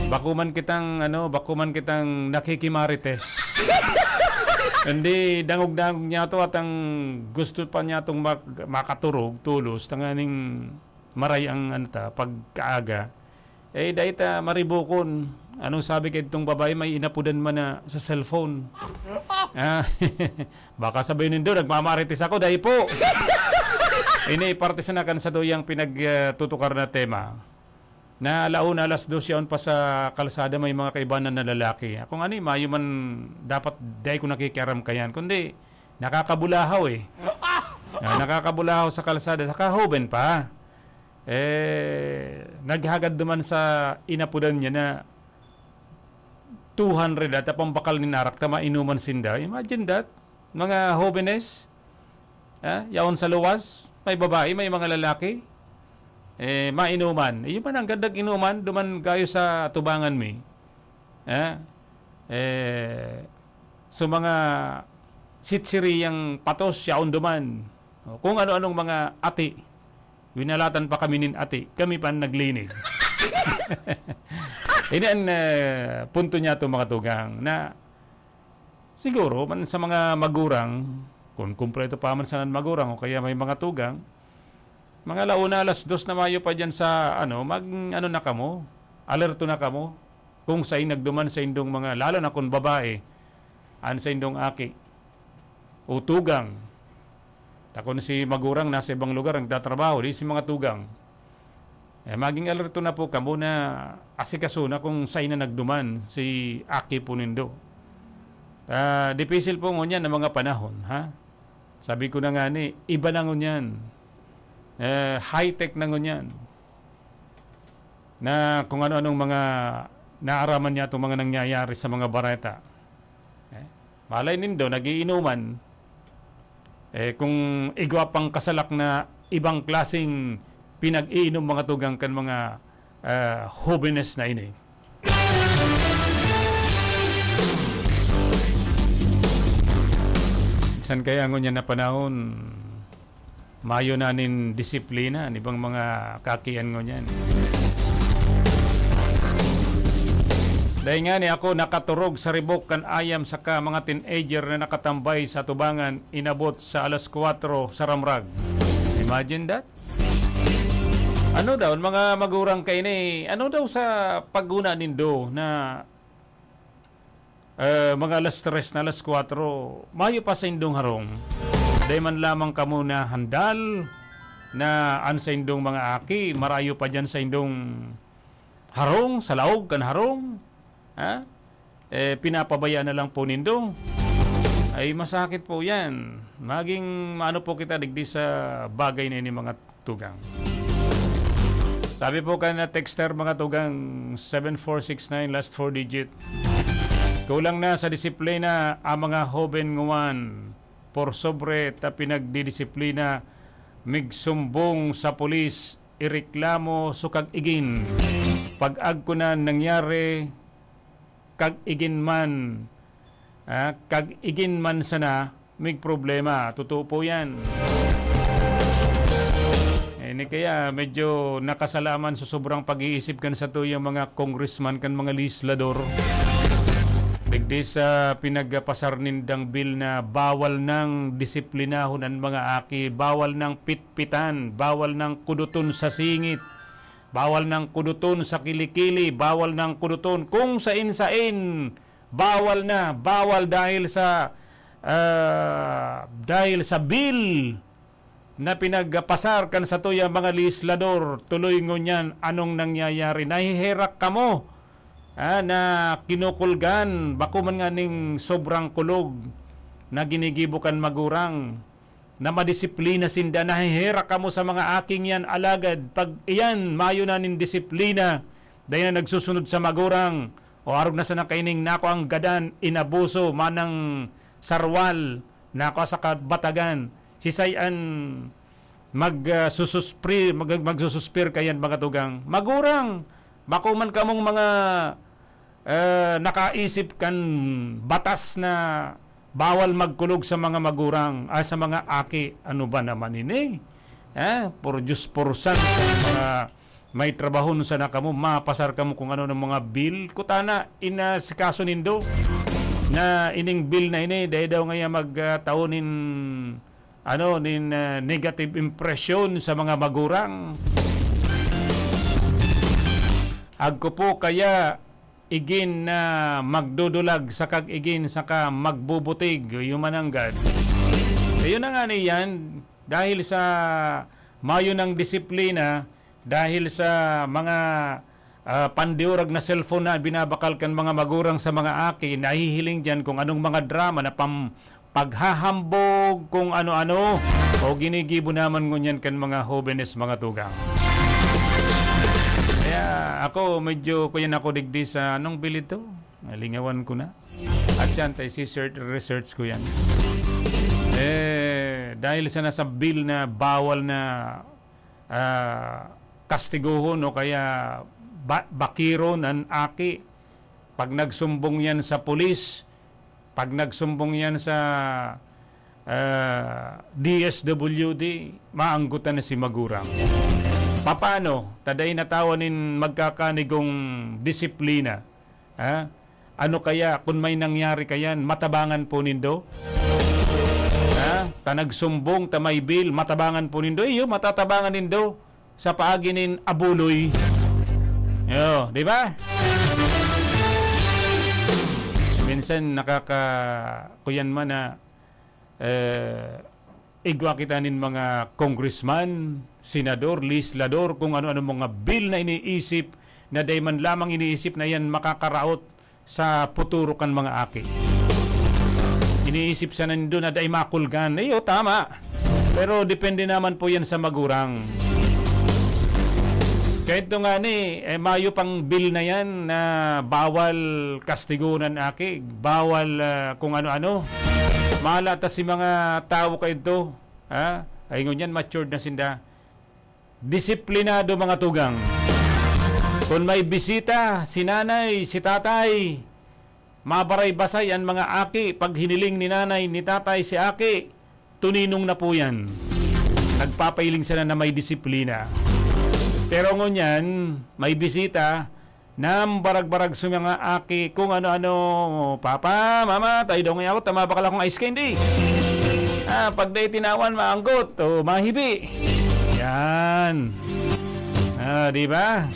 bakuman kitang nakikimarites. Hindi, dangog-dangog niya to at ang gusto pa niya itong makaturog, tulos, tanganing maray ang pagkaaga. Dahil maribukon. Anong sabi kay itong babae, may inapudan man na sa cellphone. Baka sabihin nindo, nagmamarites ako, dahil po. Ini parte sa nakan sa doyang pinagtutukar na tema. Na alauna, alas 2 yaon pa sa kalsada, may mga kaibanan na lalaki. Kung mayo man dapat dahil ko nakikiaram kayan. Kundi, nakakabulahaw nakakabulahaw sa kalsada, sa kahoben pa. Naghagad duman sa inapudan niya na 200 at pambakal ni narak tama inuman sinda. Imagine that. Mga hobenes, yaon sa luwas, may babae, may mga lalaki, mainuman. Yung man ang gandag inuman, duman gayo sa tubangan mi. So mga sitsiriyang patos siya unduman. Kung ano-anong mga ati, winalatan pa kami nin ati, kami pa naglinig. Ini ang punto niya ito mga tugang na siguro man sa mga magurang, kung kumpleto pa man sa magurang o kaya may mga tugang, mga launa 2:00 na Mayo pa dyan sa na kamo, alerto na kamo, kung sa nagduman sa indong mga, lalo na kung babae, sa indong aki, o tugang. Takon si magurang nasa ibang lugar ang tatrabaho, di si mga tugang. Maging alerto na po kamo na asikaso na kung sa na nagduman si aki po nindo. Dipisil po ngunyan ng mga panahon, ha? Sabi ko na nga ni, iba na ngunyan. High-tech na ngunyan. Na kung ano-anong mga naaraman niya itong mga nangyayari sa mga bareta. Malay nindo, nagiinuman. Kung igwa pang kasalak na ibang klaseng pinag-iinom mga tugang kan mga holiness na ini. San kaya ngunyan na panahon, mayo na nin disiplina, ibang mga kakian ngunyan. Dahil nga ni ako nakaturog sa ribok kan ayam saka mga teenager na nakatambay sa tubangan inabot sa 4:00 sa Ramrag. Imagine that? Ano daw, mga magurang kayo ni, ano daw sa pagguna nindo na mga 3:00 na 4:00, mayo pa sa indong harong. Dahil man lamang ka muna handal na an sa indong mga aki, marayo pa dyan sa indong harong, sa laog kan harong. Pinapabaya na lang po nindo. Ay masakit po yan. Maging maano po kita digdi sa bagay na ini mga tugang. Sabi po ka na texter mga tugang 7469 last 4 digit. Kulang na sa disiplina ang mga hoben nguwan por sobre ta pinagdidisiplina migsumbong sa pulis ireklamo sukag igin pag-ag ko na nangyari kag igin man sana mig problema. Totoo po yan. Ini kaya medyo nakasalaman sa sobrang pag-iisip kan sa to yung mga congressman kan mga legislador. Digdi sa pinagpasar nindang bill na bawal ng disiplinahon ang mga aki, bawal ng pitpitan, bawal ng kuduton sa singit, bawal ng kuduton sa kilikili, bawal ng kuduton kung sain-sain, bawal na, bawal dahil sa bill na pinagpasar kan sa tuya mga legislador. Tuloy ngunyan anong nangyayari, nahihirak ka mo na kinukulgan bako man nga ning sobrang kulog na ginigibukan magurang na madisiplina sinda, nahihirak ka mo sa mga aking yan alagad. Pag iyan mayo na nin disiplina dahil na nagsusunod sa magurang o arog na sa nakaining nako ang gadan inabuso manang sarwal nako sa kabatagan sisayan magsususpir kayan mga tugang magurang bako man kamong mga nakaisip kan batas na bawal magkulog sa mga magurang sa mga aki. Ano ba naman ini? Por Diyos porsan sa mga may trabaho sa nakamo mapasar kamo kung ano ng mga bill kutana inasikaso nindo na ining bill na ini dahil daw ngaya magtaonin negative impression sa mga magurang. Agko po kaya igin na magdudulag sa kag-igin saka magbubutig yumananggad. Ayun na nga niyan dahil sa mayo ng disiplina, dahil sa mga pandiurag na cellphone na binabakal kan mga magurang sa mga aki, nahihiling dyan kung anong mga drama na paghahambog kung ano-ano o ginigibo naman ngunyan kan mga hobenes mga tugang. Kaya ako medyo kuyan ako digdi sa anong bill ito. Lingawan ko na. At yan tayo research ko yan. Dahil sa nasa bill na bawal na kastiguhon o kaya bakiro ng aki. Pag nagsumbong yan sa pulis, pag nagsumbong yan sa DSWD, maanggutan na si Magurang. Paano? Taday natawanin magkakanigong disiplina. Ano kaya kung may nangyari kayan, matabangan po nindo? Tanagsumbong, tamay bil, matabangan po nindo. Iyo, matatabangan nindo sa paaginin abuloy. Yo, di ba? Minsan kuyan man na igwa kita nin mga congressman, senador, legislador, kung ano-ano mga bill na iniisip na day man lamang iniisip na yan makakaraot sa puturo kan mga aki. Iniisip sa nando na day makulgan. Iyo, tama. Pero depende naman po yan sa Magurang. Kahit ito nga mayo pang bill na yan na bawal kastigunan aki, bawal kung ano-ano. Malata si mga tao kayo ito. Ayun yan, matured na sinda. Disiplinado mga tugang. Kung may bisita, si nanay, si tatay, mabaray-basay ang mga aki. Pag hiniling ni nanay, ni tatay, si aki, tuninong na po yan. Nagpapailing sila na may disiplina. Pero ngunyan, may bisita, nambarag-barag sa mga aki kung ano-ano. Papa, mama, tayo daw ngayon ako, tama ba kala kong ice candy? Pag dahi tinawan, maanggot o mahibi. Yan. Di ba?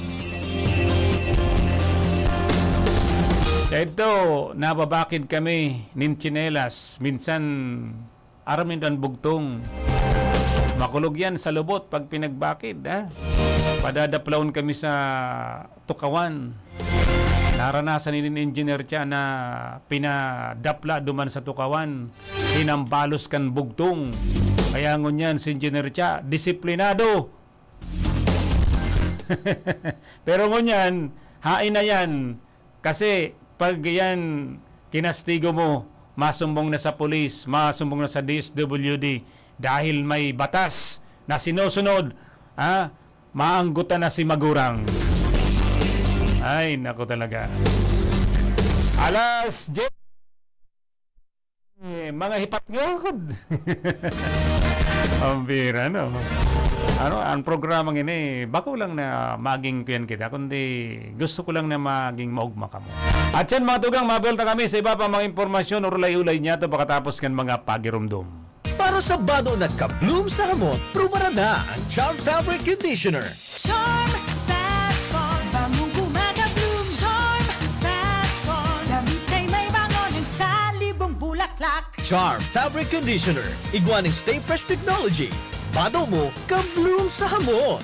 Ito, nababakid kami nin tsinelas. Minsan, aramin ang bugtong. Makulog yan sa lubot pag pinagbakid. Padadaplaon kami sa Tukawan. Naranasan ni engineer siya na pinadapla duman sa Tukawan. Pinambalos kan bugtong. Kaya ngunyan si engineer siya, disiplinado. Pero ngunyan, hain na yan. Kasi pag yan kinastigo mo, masumbong na sa pulis, masumbong na sa DSWD dahil may batas na sinusunod, maanggutan na si Magurang. Ay, nako talaga. Alas 10. Mga hipatngod. Ang bira, no? Ang programang ini, bako lang na maging kuyan kita, kundi gusto ko lang na maging maugma ka mo. At yan mga tugang, mabelta kami sa iba pa mga impormasyon o ulay-ulay niya to pagkatapos kan mga pagirumdum. Para sa bado nagka-bloom sa hamot, prumara na ang Charm Fabric Conditioner. Charm Fat Fall, bamong gumagabloom. Charm Fat Fall, damit ay may bango ng salibong bulaklak. Charm Fabric Conditioner, igwaning Stay Fresh Technology. Bado mo, ka-bloom sa hamot.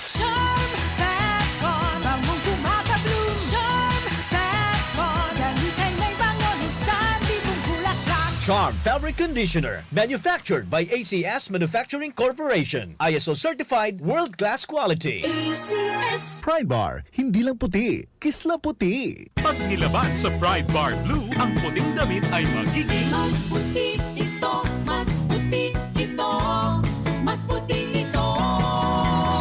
Charm Fat Fall, bamong gumagabloom. Charm Fat Fall, damit ay may bango ng salibong bulaklak. Charm Fabric Conditioner, manufactured by ACS Manufacturing Corporation. ISO certified, world-class quality. ACS. Pride Bar, hindi lang puti, kisla puti. Pag nilaban sa Pride Bar Blue, ang puting damit ay magiging Mas puti ito, mas puti ito, mas puti ito.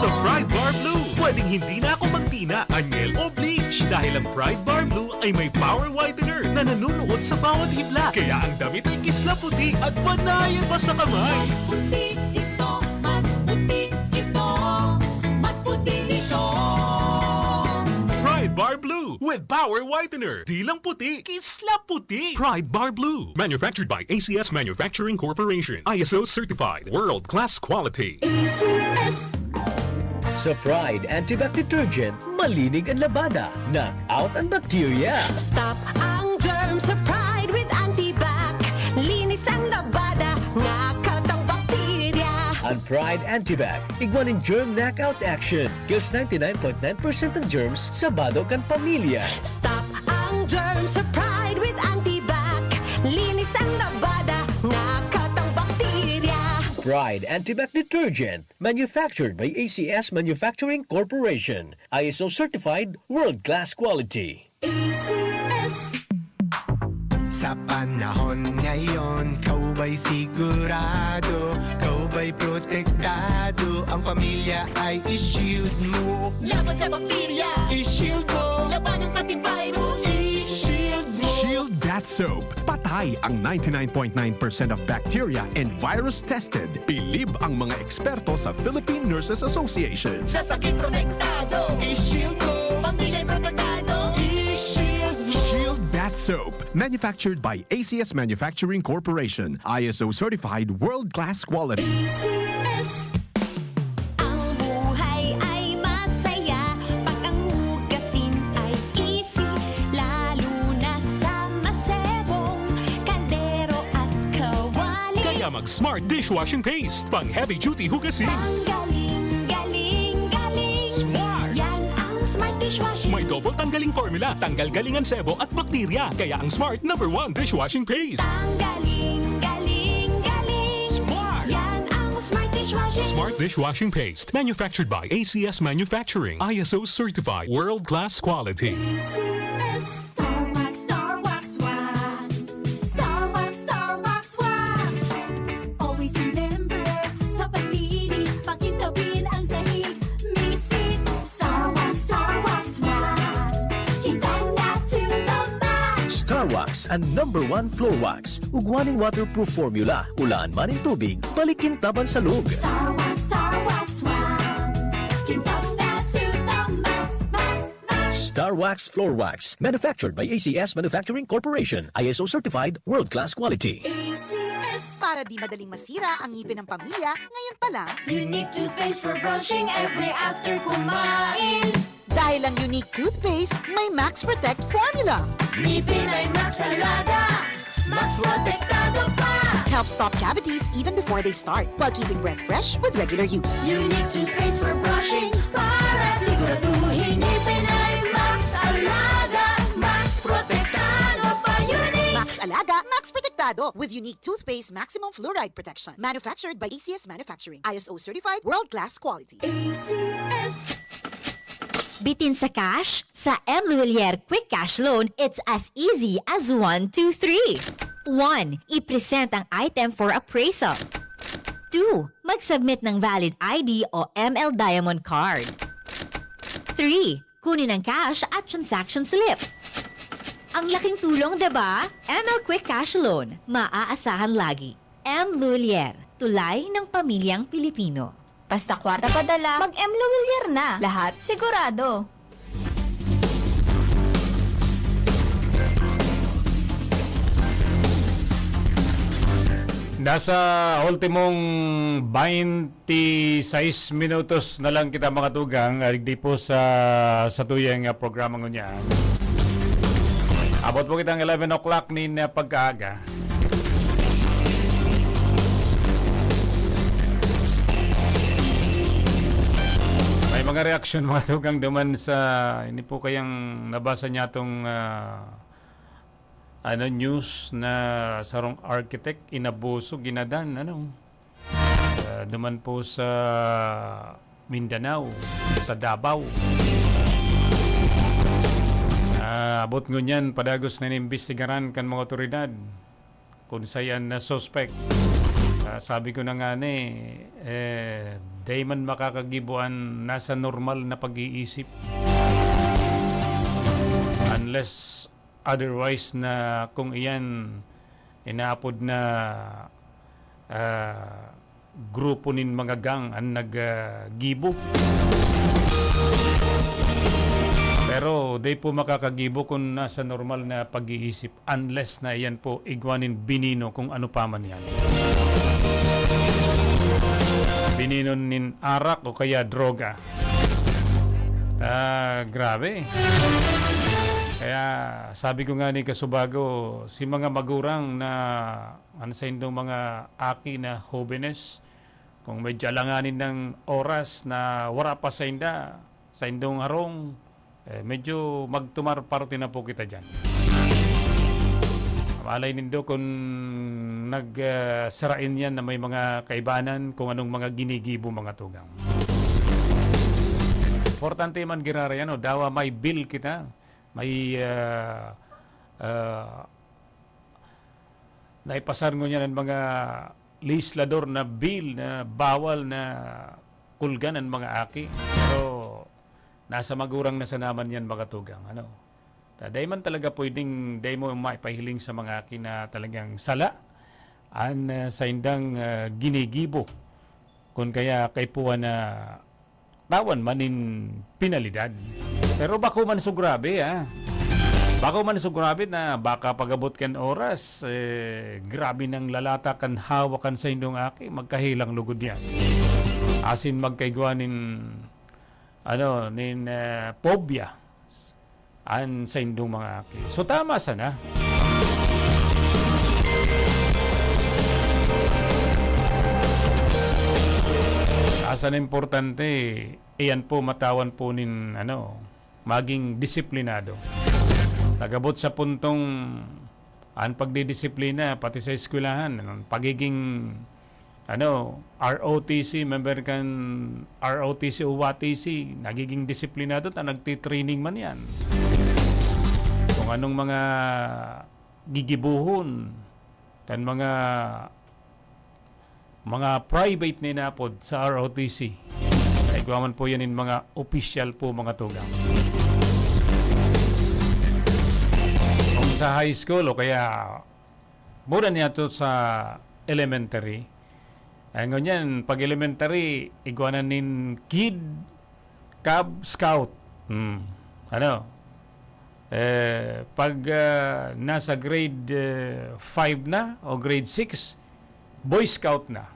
sa Pride Bar Blue. Pwedeng hindi na ako magtina, anyel o bleach dahil ang Pride Bar Blue ay may power whitener na nanunuot sa bawat hibla. Kaya ang damit ay kisla puti at panayan pa sa kamay. Mas puti ito, mas puti ito, mas puti ito. Pride Bar Blue with power whitener. Di lang puti, kisla puti. Pride Bar Blue. Manufactured by ACS Manufacturing Corporation. ISO certified. World-class quality. ACS. Sa Pride Antibac Detergent, malinig ang labada. Knock out ang bacteria. Stop ang germs sa Pride with Antibac. Linis ang labada, knockout ang bakterya. Ang Pride Antibac, igwaning germ knockout action. Kills 99.9% ng germs sa bado kan pamilya. Stop ang germs sa Pride with Antibac. Linis ang labada, knockout ang bakterya. Pride Antibac Detergent, manufactured by ACS Manufacturing Corporation. ISO certified, world-class quality. ACS. Sa panahon ngayon, kau ba'y sigurado? Kau ba'y protektado? Ang pamilya ay i-shield mo. Laban sa bakterya, I-shield mo. laban ng pati virus. I-shield mo. Shield Shield Bath Soap. Patay ang 99.9% of bacteria and virus tested. Bilib ang mga eksperto sa Philippine Nurses Association. Sa sakit protektado, i-shield ko. Pamilya'y protektado, i-shield mo. Shield Bath Soap. Manufactured by ACS Manufacturing Corporation. ISO certified world-class quality. ACS. Ang buhay ay masaya pag ang hugasin ay easy, lalo na sa masebong kaldero at kawali. Kaya mag-Smart Dishwashing Paste. Pang heavy-duty hugasin. Ang galing, galing, galing. Smart! Yan ang Smart Dishwashing. May double tanggaling formula. Tanggal galingan sebo at bakterya. Kaya ang Smart #1 Dishwashing Paste. Ang galing, galing, galing. Smart! Yan ang Smart Dishwashing. Smart Dishwashing Paste. Manufactured by ACS Manufacturing. ISO certified. World-class quality. ACS. Star Wax, Star Wax, Wax. Star Wax, Star Wax, Wax. Always remember, sa paglinis, pakintabin ang sahig. Mrs. Star Wax, Wax. Kitang na to the max. Star Wax ang #1 floor wax. Ugwaning waterproof formula. Ulaan man ang tubig, balikin taban sa lug. Star Wax, Wax. Kitang na to the max, max, max. Star Wax floor wax. Manufactured by ACS Manufacturing Corporation. ISO certified world-class quality. ACS. Para di madaling masira ang ngipin ng pamilya, ngayon pa lang, Unique toothpaste for brushing every after kumain. dahil ang unique toothpaste, may Max Protect formula. Ngipin ay Max Alaga, Max Protektado pa. Helps stop cavities even before they start, while keeping breath fresh with regular use. Unique toothpaste for brushing para siguraduhin ngipin ay Max Alaga, Max Protektado pa. Unique. Max Alaga, Max Protectado with unique toothpaste maximum fluoride protection. Manufactured by ACS Manufacturing. ISO certified world-class quality. ACS. Bitin sa cash? Sa M. Luwilier Quick Cash Loan, it's as easy as 1, 2, 3. 1. I-present ang item for appraisal. 2. Mag-submit ng valid ID o ML Diamond Card. 3. Kunin ang cash at transaction slip. Ang laking tulong, diba? ML Quick Cash Loan. Maaasahan lagi. M. Luwilier. Tulay ng pamilyang Pilipino. Basta kwarta padala, mag-M. Luwilier na. Lahat sigurado. Nasa ultimong 26 minutos na lang kita mga tugang, di po sa tuyang programa niya. Abot po kitang 11 o'clock ni pagkaaga. May mga reaksyon mga tugang duman sa, hindi po kayang nabasa niya itong news na sarong architect inabuso ginadan duman po sa Mindanao, sa Davao. Abot ngunyan padagos na inimbestigaran kan mga otoridad kung sayan na suspect. Sabi ko na nga day man makakagibuan nasa normal na pag-iisip unless otherwise na kung iyan inaapod na grupo nin mga gang ang naggibo. Pero day po makakagibo kung nasa normal na pag-iisip unless na iyan po igwanin binino kung ano pa man yan. Binino nin arak o kaya droga. Grabe. Kaya sabi ko nga ni Kasubago, si mga magurang na sa indong mga aki na jóvenes, kung medyo alanganin ng oras na wala pa sa indong harong, medyo magtumar parte na po kita dyan. Malay nindo kung nagsarain yan na may mga kaibanan kung anong mga ginigibo mga tugang. Importante man girara yan, dawa may bill kita. May naipasar mo niya ng mga legislador na bill na bawal na kulgan ng mga aki. Pero nasa magurang na sa naman yan mga tugang. Day man talaga pwedeng day mo maipahiling sa mga akin na talagang sala sa indang ginigibo. Kung kaya kay puwan na tawan manin pinalidad. Pero bako man so grabe Bako man so grabe na baka pagabot kan oras, grabe ng lalata kan hawakan sa indong aki, magkahilang lugod yan. Asin magkaigwanin nin pobya sa indong mga aki. So tama sana. Asan importante, iyan po matawan po nin maging disiplinado. Nagabot sa puntong pagdidisiplina pati sa eskwelahan, pagiging ROTC, member kan ROTC o WATC, nagiging disiplinado at nagtitraining man yan. Kung anong mga gigibuhon tan mga private na inapod sa ROTC. Ay guwaman po yan in mga official po mga tugang. Kung sa high school o kaya muna niya to sa elementary, ay ngunyan, pag elementary, iguanan nin Kid Cub Scout. Pag nasa grade 5 na o grade 6, Boy Scout na.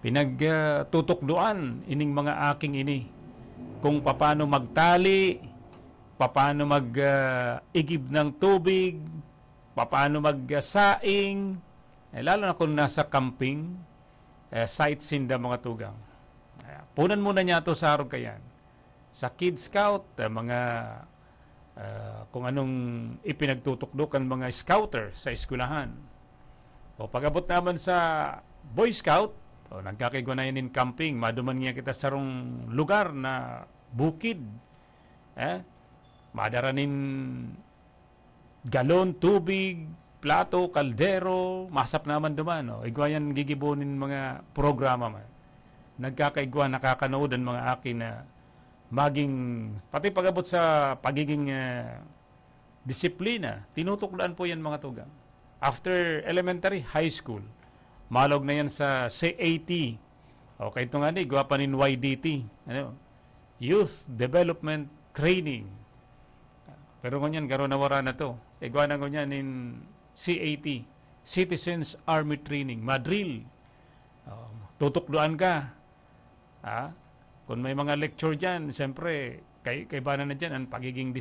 Pinagtutukduan ining mga aking ini kung paano magtali, paano mag-igib ng tubig, paano mag-saing, lalo na kung nasa camping, sightseeing da mga tugang. Punan muna niya ito sa araw kayan. Sa Kid Scout, kung anong ipinagtutukdukan mga scouter sa eskwelahan. O pag-abot naman sa Boy Scout, nagkakaigwanayan in camping, maduman niya kita sa rong lugar na bukid. Madaranin galon, tubig, plato, kaldero, masap naman duman. Igwayan gigibonin mga programa man. Nagkakaigwa, nakakanood ang mga akin na maging, pati pag-abot sa pagiging disiplina, tinutuklaan po yan mga tugang. After elementary, high school, malog na yan sa CAT. Okay, ito nga ni, gawa pa nin YDT. Youth Development Training. Pero ngunyan, garo na wara na to. Gawa na ngunyan in CAT, Citizens Army Training, madrill. Tutukluan ka. Kung may mga lecture dyan, siyempre, kay bana na dyan, ang pagiging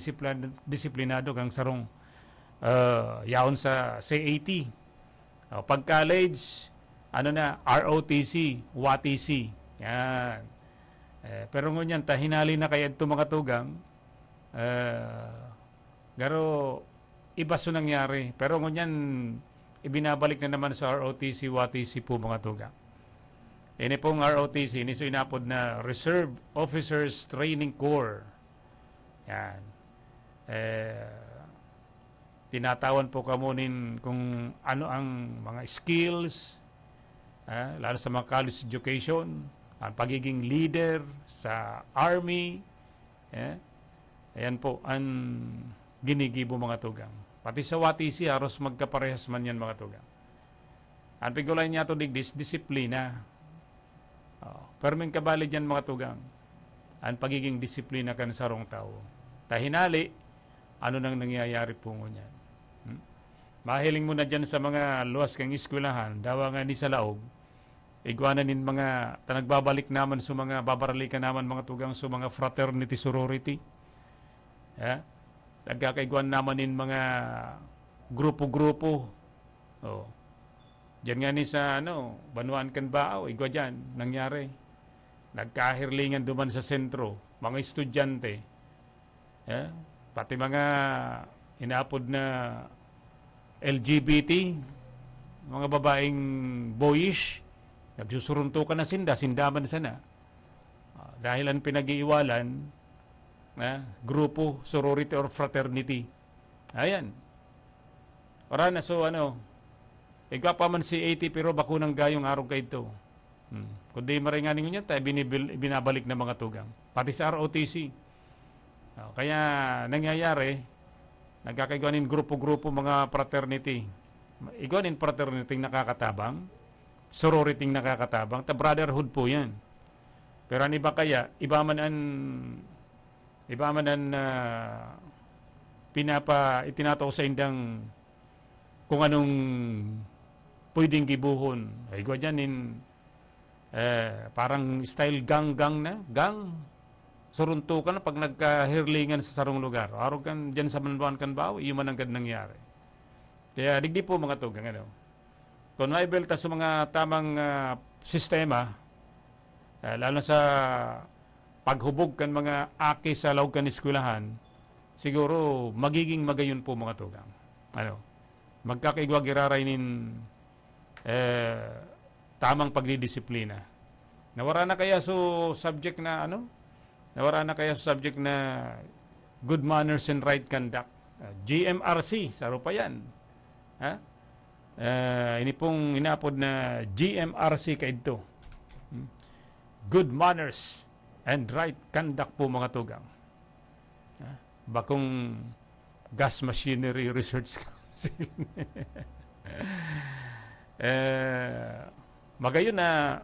disiplinado kang sarong yaon sa CAT. Pag college, ROTC, WATC. Yan. Pero ngunyan, tahinali na kaya ito mga tugang, garo, iba so nangyari. Pero ngunyan, ibinabalik na naman sa ROTC, WATC po mga tugang. Ini pong ROTC, ini so inapod na Reserve Officers Training Corps. Yan. Tinatawan po kamunin kung ano ang mga skills, lalo sa mga college education, ang pagiging leader sa army. Ayan po ang ginigibo mga tugang. Pati sa WATC, haros magkaparehas man yan mga tugang. Ang pigulay niya ito digdis, disiplina. Pero may kabali dyan mga tugang, ang pagiging disiplina kan sarong tao. Tahinali, ano nang nangyayari po ngunyan. Mahiling mo na dyan sa mga luwas kang eskwelahan, dawa nga ni sa laog, igwanan din mga, nagbabalik naman sa mga, babaralikan naman mga tugang sa mga fraternity, sorority. Nagkakaigwan naman din mga grupo-grupo. Diyan nga ni sa, Banuan kan Baaw, igwa dyan, nangyari. Nagkahirlingan duman sa sentro, mga estudyante, pati mga inaapod na LGBT, mga babaeng boyish, nagsusuruntukan na sindaman sana. Dahil ang pinag-iiwalan, grupo, sorority or fraternity. Ayan. Ora na, so igwa pa man si AT pero bakunang gayong araw kayo ito. Kundi maringanin nyo tayo, binabalik na mga tugang. Pati sa ROTC. Kaya nangyayari, Nagkakaigwanin grupo-grupo mga fraternity. Igwanin fraternity nakakatabang, sorority nakakatabang, brotherhood po yan. Pero ang iba kaya, iba man ang itinataw sa indang kung anong pwedeng gibuhon. Igwa dyan parang style gang na, suruntukan na pag nagkahirlingan sa sarong lugar. Araw kan dyan sa Manbuan Kanbao, iyon man ang nangyari. Kaya digdi po mga tugang, kung naibelta sa mga tamang sistema, lalo sa paghubog kan mga aki sa lawag kan eskwelahan, siguro magiging magayon po mga tugang. Magkakaigwag irarainin tamang pagdidisiplina. Nawara na kaya subject na good manners and right conduct. GMRC, saro pa yan. Ini pong inapod na GMRC kaidto. Good manners and right conduct po mga tugang. Bakong Gas Machinery Research Council. Magayon na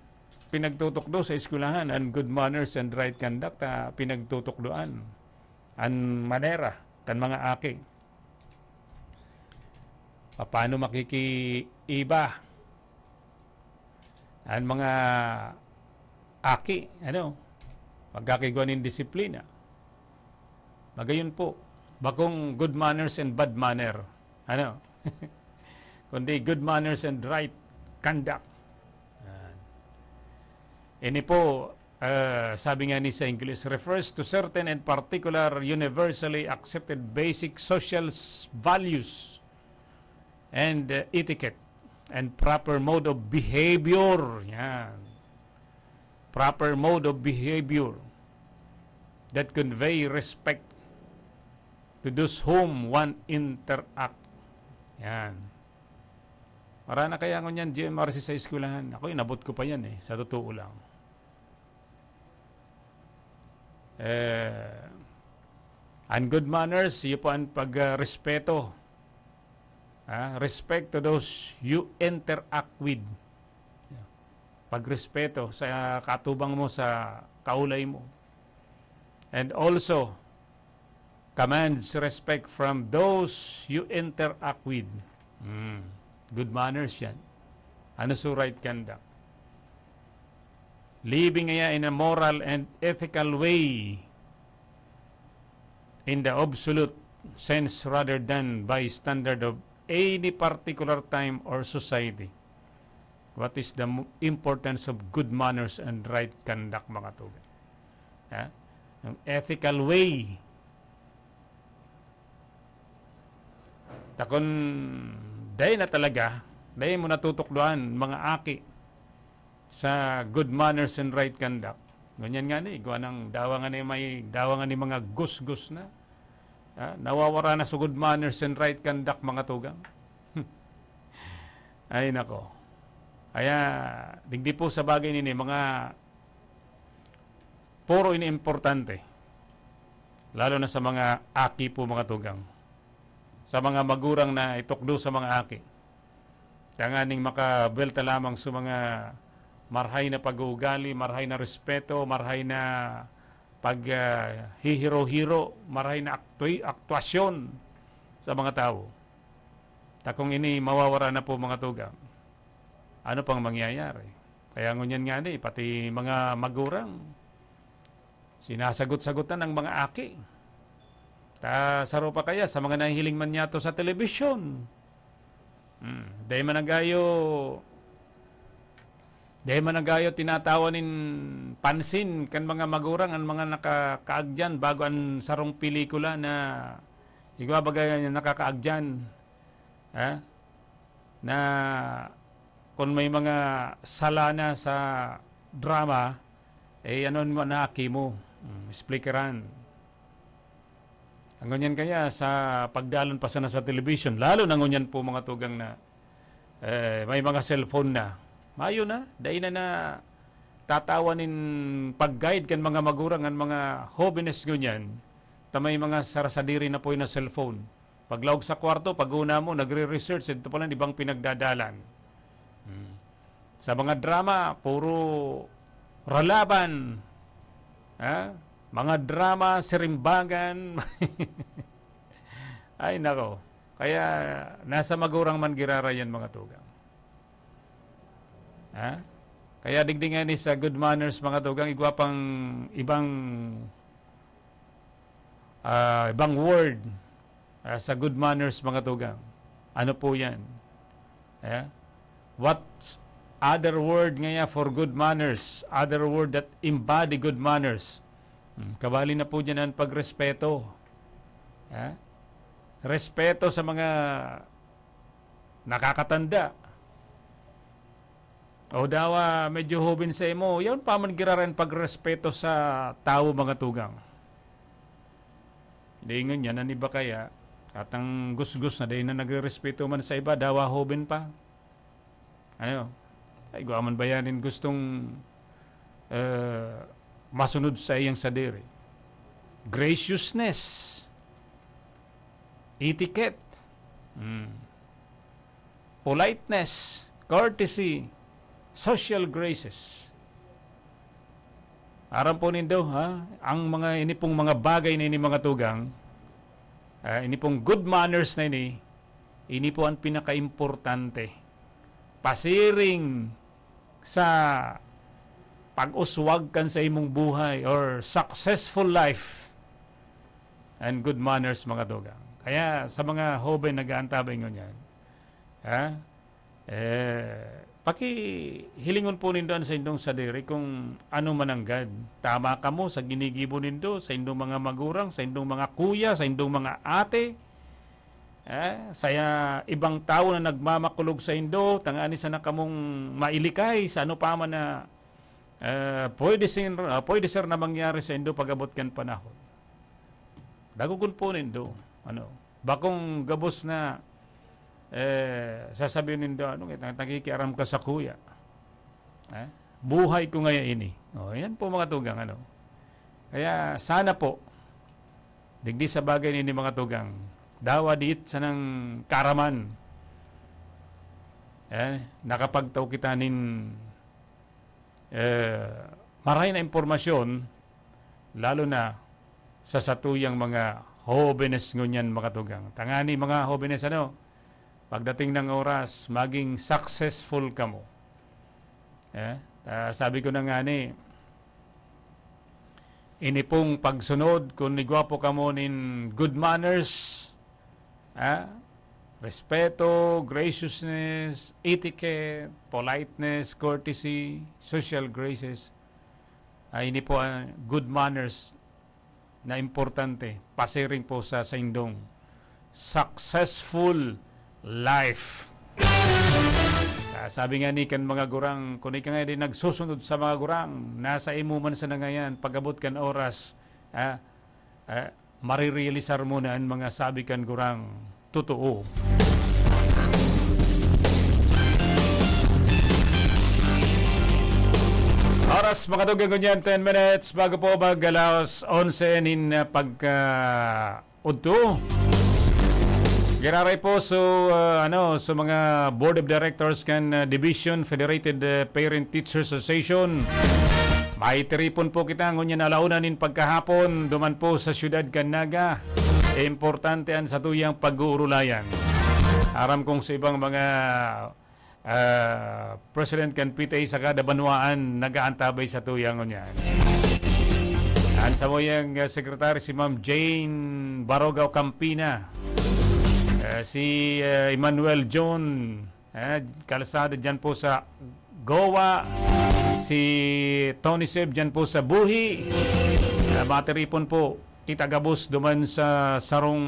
pinagtutukdo sa eskwelahan ang good manners and right conduct, pinagtutukdoan ang manera kan mga aki. Paano makikiiba ang mga aki, pagkakigwanin disiplina. Magayon po, bakong good manners and bad manner. Kundi good manners and right conduct. Ini po, sabi nga ni sa English, refers to certain and particular universally accepted basic social values and etiquette and proper mode of behavior. Yan. Proper mode of behavior that convey respect to those whom one interact. Yan. Mara na kaya ko niyan, GMRC sa eskwelahan. Ako, inabot ko pa yan sa totoo lang. And good manners, yun po ang pagrespeto. Respect to those you interact with. Pagrespeto sa katubang mo, sa kaulay mo. And also, commands respect from those you interact with. Good manners yan. Ano so right conduct? Living in a moral and ethical way in the absolute sense rather than by standard of any particular time or society. What is the importance of good manners and right conduct, mga tugan? Ang ethical way. Takon, dahil na talaga, dahil mo natutukluan, mga aki, sa good manners and right conduct. Ganyan nga ni, gawa ng dawangan ni mga gus-gus na. Nawawara na sa good manners and right conduct, mga tugang. Ay nako. Kaya, digdi po sa bagay nini, mga puro ini-importante. Lalo na sa mga aki po, mga tugang. Sa mga magurang na itukdo sa mga aki. Tanganing makabelta lamang sa mga marhay na pag-uugali, marhay na respeto, marhay na paghihiro-hiro, marhay na aktuasyon sa mga tao. Takong ini mawawara na po, mga tugang. Ano pang mangyayari? Kaya ngunyan nga ni, pati mga magurang, sinasagot-sagutan ng mga aki. Saro pa kaya sa mga nahihiling man yato sa telebisyon. Dahil managayo tinatawanin pansin kan mga magurang ang mga nakakaagyan bago ang sarong pelikula na igwabagay nakakaagyan na kung may mga salana sa drama ano mo na aki mo explikeran ang ngunyan kaya sa pagdalon pa sana sa television lalo na ngunyan po mga tugang na may mga cellphone na mayo na, dahil na tatawanin pag-guide kan mga magurang ang mga hobines ngunyan, tamay mga sarasadiri na po yung na cellphone. Paglawag sa kwarto, pag-una mo, nagre-research, ito pala ibang pinagdadalan. Sa mga drama, puro ralaban. Mga drama, sirimbagan. Ay, nako. Kaya, nasa magurang mangirara yan, mga tugang. Kaya digdingan ni sa good manners, mga tugang, igwapang ibang word sa good manners, mga tugang. Ano po yan? What other word nga for good manners? Other word that embody good manners. Kabali na po dyan ang pagrespeto. Respeto sa mga nakakatanda. O daw medyo hubin sa imo, yun pa man giraran pagrespeto sa tao, mga tugang. Diingon yan, ani ba kaya? At ang gus-gus na dahil na nagre-respeto man sa iba, dawa hobin pa. Ano? Ay, guaman bayanin gustong masunod sa iyang sadiri. Graciousness. Etiquette. Politeness. Courtesy. Social graces. Aram po nindo, ang mga inipong mga bagay na ini, mga tugang, inipong good manners na ini po ang pinaka-importante. Pasiring sa pag-uswag kan sa imong buhay or successful life and good manners, mga tugang. Kaya sa mga hobe nag-aantabay ngunyan, pakihilingon po nindo sa indong sadiri kung ano mananggad. Tama ka mo sa ginigibo nindo, sa indong mga magurang, sa indong mga kuya, sa indong mga ate. Saya ibang tao na nagmamakulog sa indo, tangani sa na kamong mailikay sa ano pa man na pwede sir na mangyari sa indo pag-abot kan panahon. Dagugon po nindo. Bakong gabos na sasabihin nindo, nakikiaram ka sa kuya. Buhay ko ngayon ini. Yan po, mga tugang. Kaya sana po, digdi sa bagay ini, mga tugang, dawa diit sa nang karaman. Nakapagtaw kita nin maray na impormasyon, lalo na sa satuyang mga hobenes ngunyan, mga tugang. Tangani mga hobenes, pagdating ng oras, maging successful ka mo. Sabi ko na nga ini pong pagsunod, kung nigwapo ka mo nin good manners, respeto, graciousness, etiquette, politeness, courtesy, social graces, ini po ang good manners na importante, pasiring po sa indong successful life. Sabi nga ni kan mga gurang, kung ika nga din nagsusunod sa mga gurang, nasa imuman sa nangayan, pag-abot kan oras, marirealisar mo na ang mga sabi kan gurang totoo. Oras, mga tugang ganyan, 10 minutes bago po mag-alas 11 nin pagka-udto. Giraray po so mga Board of Directors kan Division Federated Parent Teachers Association. Maitiripon po kita ngunyan alaunan nin pagkahapon duman po sa syudad kan Naga. Importante an sa tuyang pag-uurulayan. Aram kong sa ibang mga President kan PTA sa kada banwaan nagaantabay sa tuyang ngunyan. An sa moyang Secretary si Ma'am Jane Barogaw Campina. Si Emmanuel John Kalsada dyan po sa Goa, si Tony Seb dyan po sa Buhi, matiripon po kitagabos duman sa sarong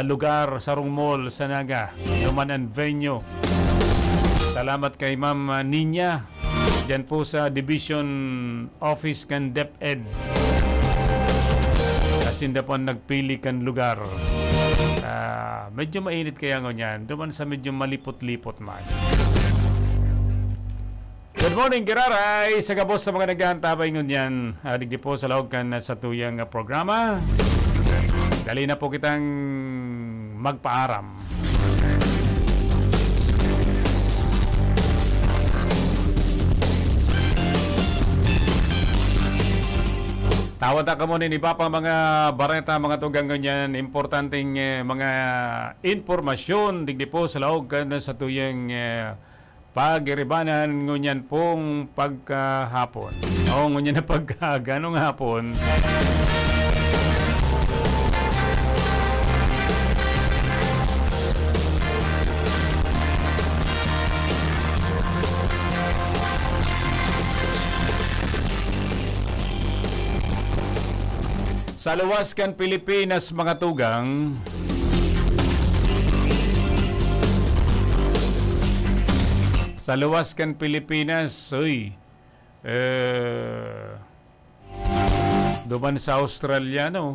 lugar, sarong mall sa Naga, duman ang venue. Salamat kay Ma'am Ninya dyan po sa Division Office kan DepEd, kasinda po nagpili kan lugar. Medyo mainit kaya ngunyan, duman sa medyo malipot-lipot man. Good morning, Giraray! Sa kabos sa mga naghahantabay ngunyan, digdi po sa lawag kan sa tuyang programa. Dali na po kitang magpaaram. Tawad ka muna ni Papa mga bareta, mga tugang ganyan, importanteng mga informasyon, digdi po sa laog kan sa tuyang pag-iribanan ngunyan pong pagkahapon. O ngunyan na pagkaganong hapon. Sa luwas kan Pilipinas, mga tugang, sa luwas kan Pilipinas, duman sa Australia, 10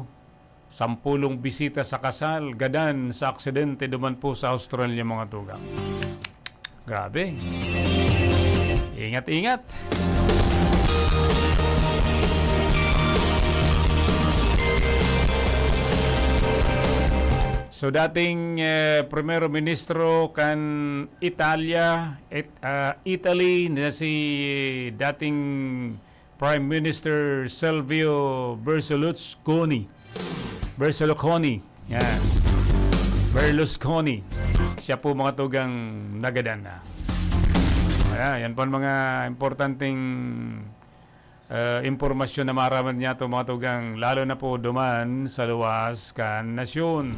bisita sa kasal, gadan sa aksidente duman po sa Australia, mga tugang. Grabe. Ingat-ingat. So dating Primero Ministro kan Italia, Italy na si dating Prime Minister Silvio Berlusconi. Yan. Berlusconi. Siya po mga tugang nagadan na. Yan po mga importanteng impormasyon na maraman niya to mga tugang, lalo na po duman sa luwas kan nasyon.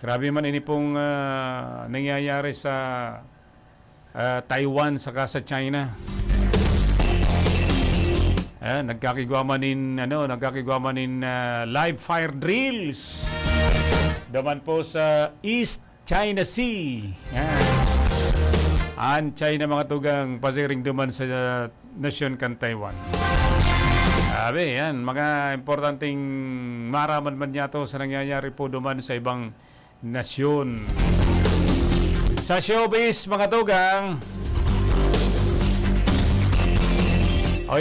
Grabe man ini pong nangyayari sa Taiwan saka sa China. Nagkakigwamanin live fire drills. Daman po sa East China Sea. An China mga tugang pasiring duman sa nasyon kan Taiwan. Sabi, yan, mga importanteng maraman man niya to sa nangyayari po duman sa ibang nasyon. Sa showbiz, mga tugang,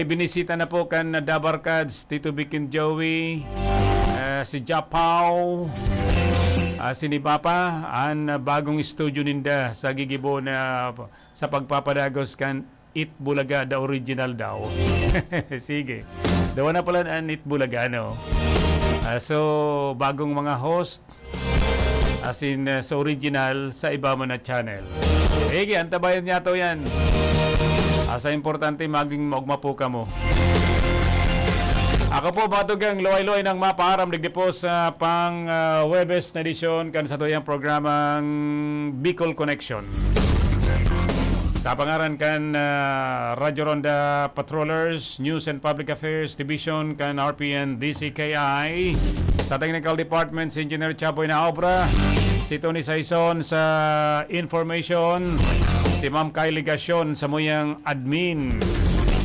binisita na po kan Dabarkads, Tito Vic and Joey, si Japao, si ni Papa, ang bagong studio ninda sa Gigibo na sa pagpapadagos kan It Bulaga, the original daw. Sige. Dawa na pala ang It Bulaga, no? So, bagong mga host, as in sa original, sa iba mo na channel. Sige, antabayan niya to yan. Asa importante maging maugma po ka mo. Ako po, batugang luway-luway ng mapaaram digdi po sa pang Webes na edisyon kan sa tuyang programang Bicol Connection. Kapangaran kan Radyo Ronda Patrollers, News and Public Affairs Division kan RPN DCKI. Sa Technical Department, si Engineer Chapoy na obra, si Tony Saison sa Information, si Ma'am Kylie Gasyon sa muyang admin,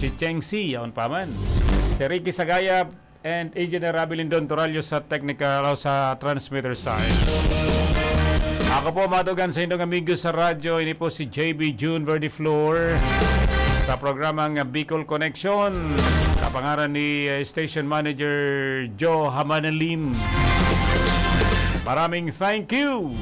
si Cheng Si, yaon pa man, si Ricky Sagaya and Engineer Abilindon Toralio sa technical o sa transmitter side. Ako po matugan sa inyong amigos sa radyo. Ini po si JB June Verdiflor sa programang Bicol Connection. Kapangaran ni Station Manager Joe Hamanalim. Maraming thank you.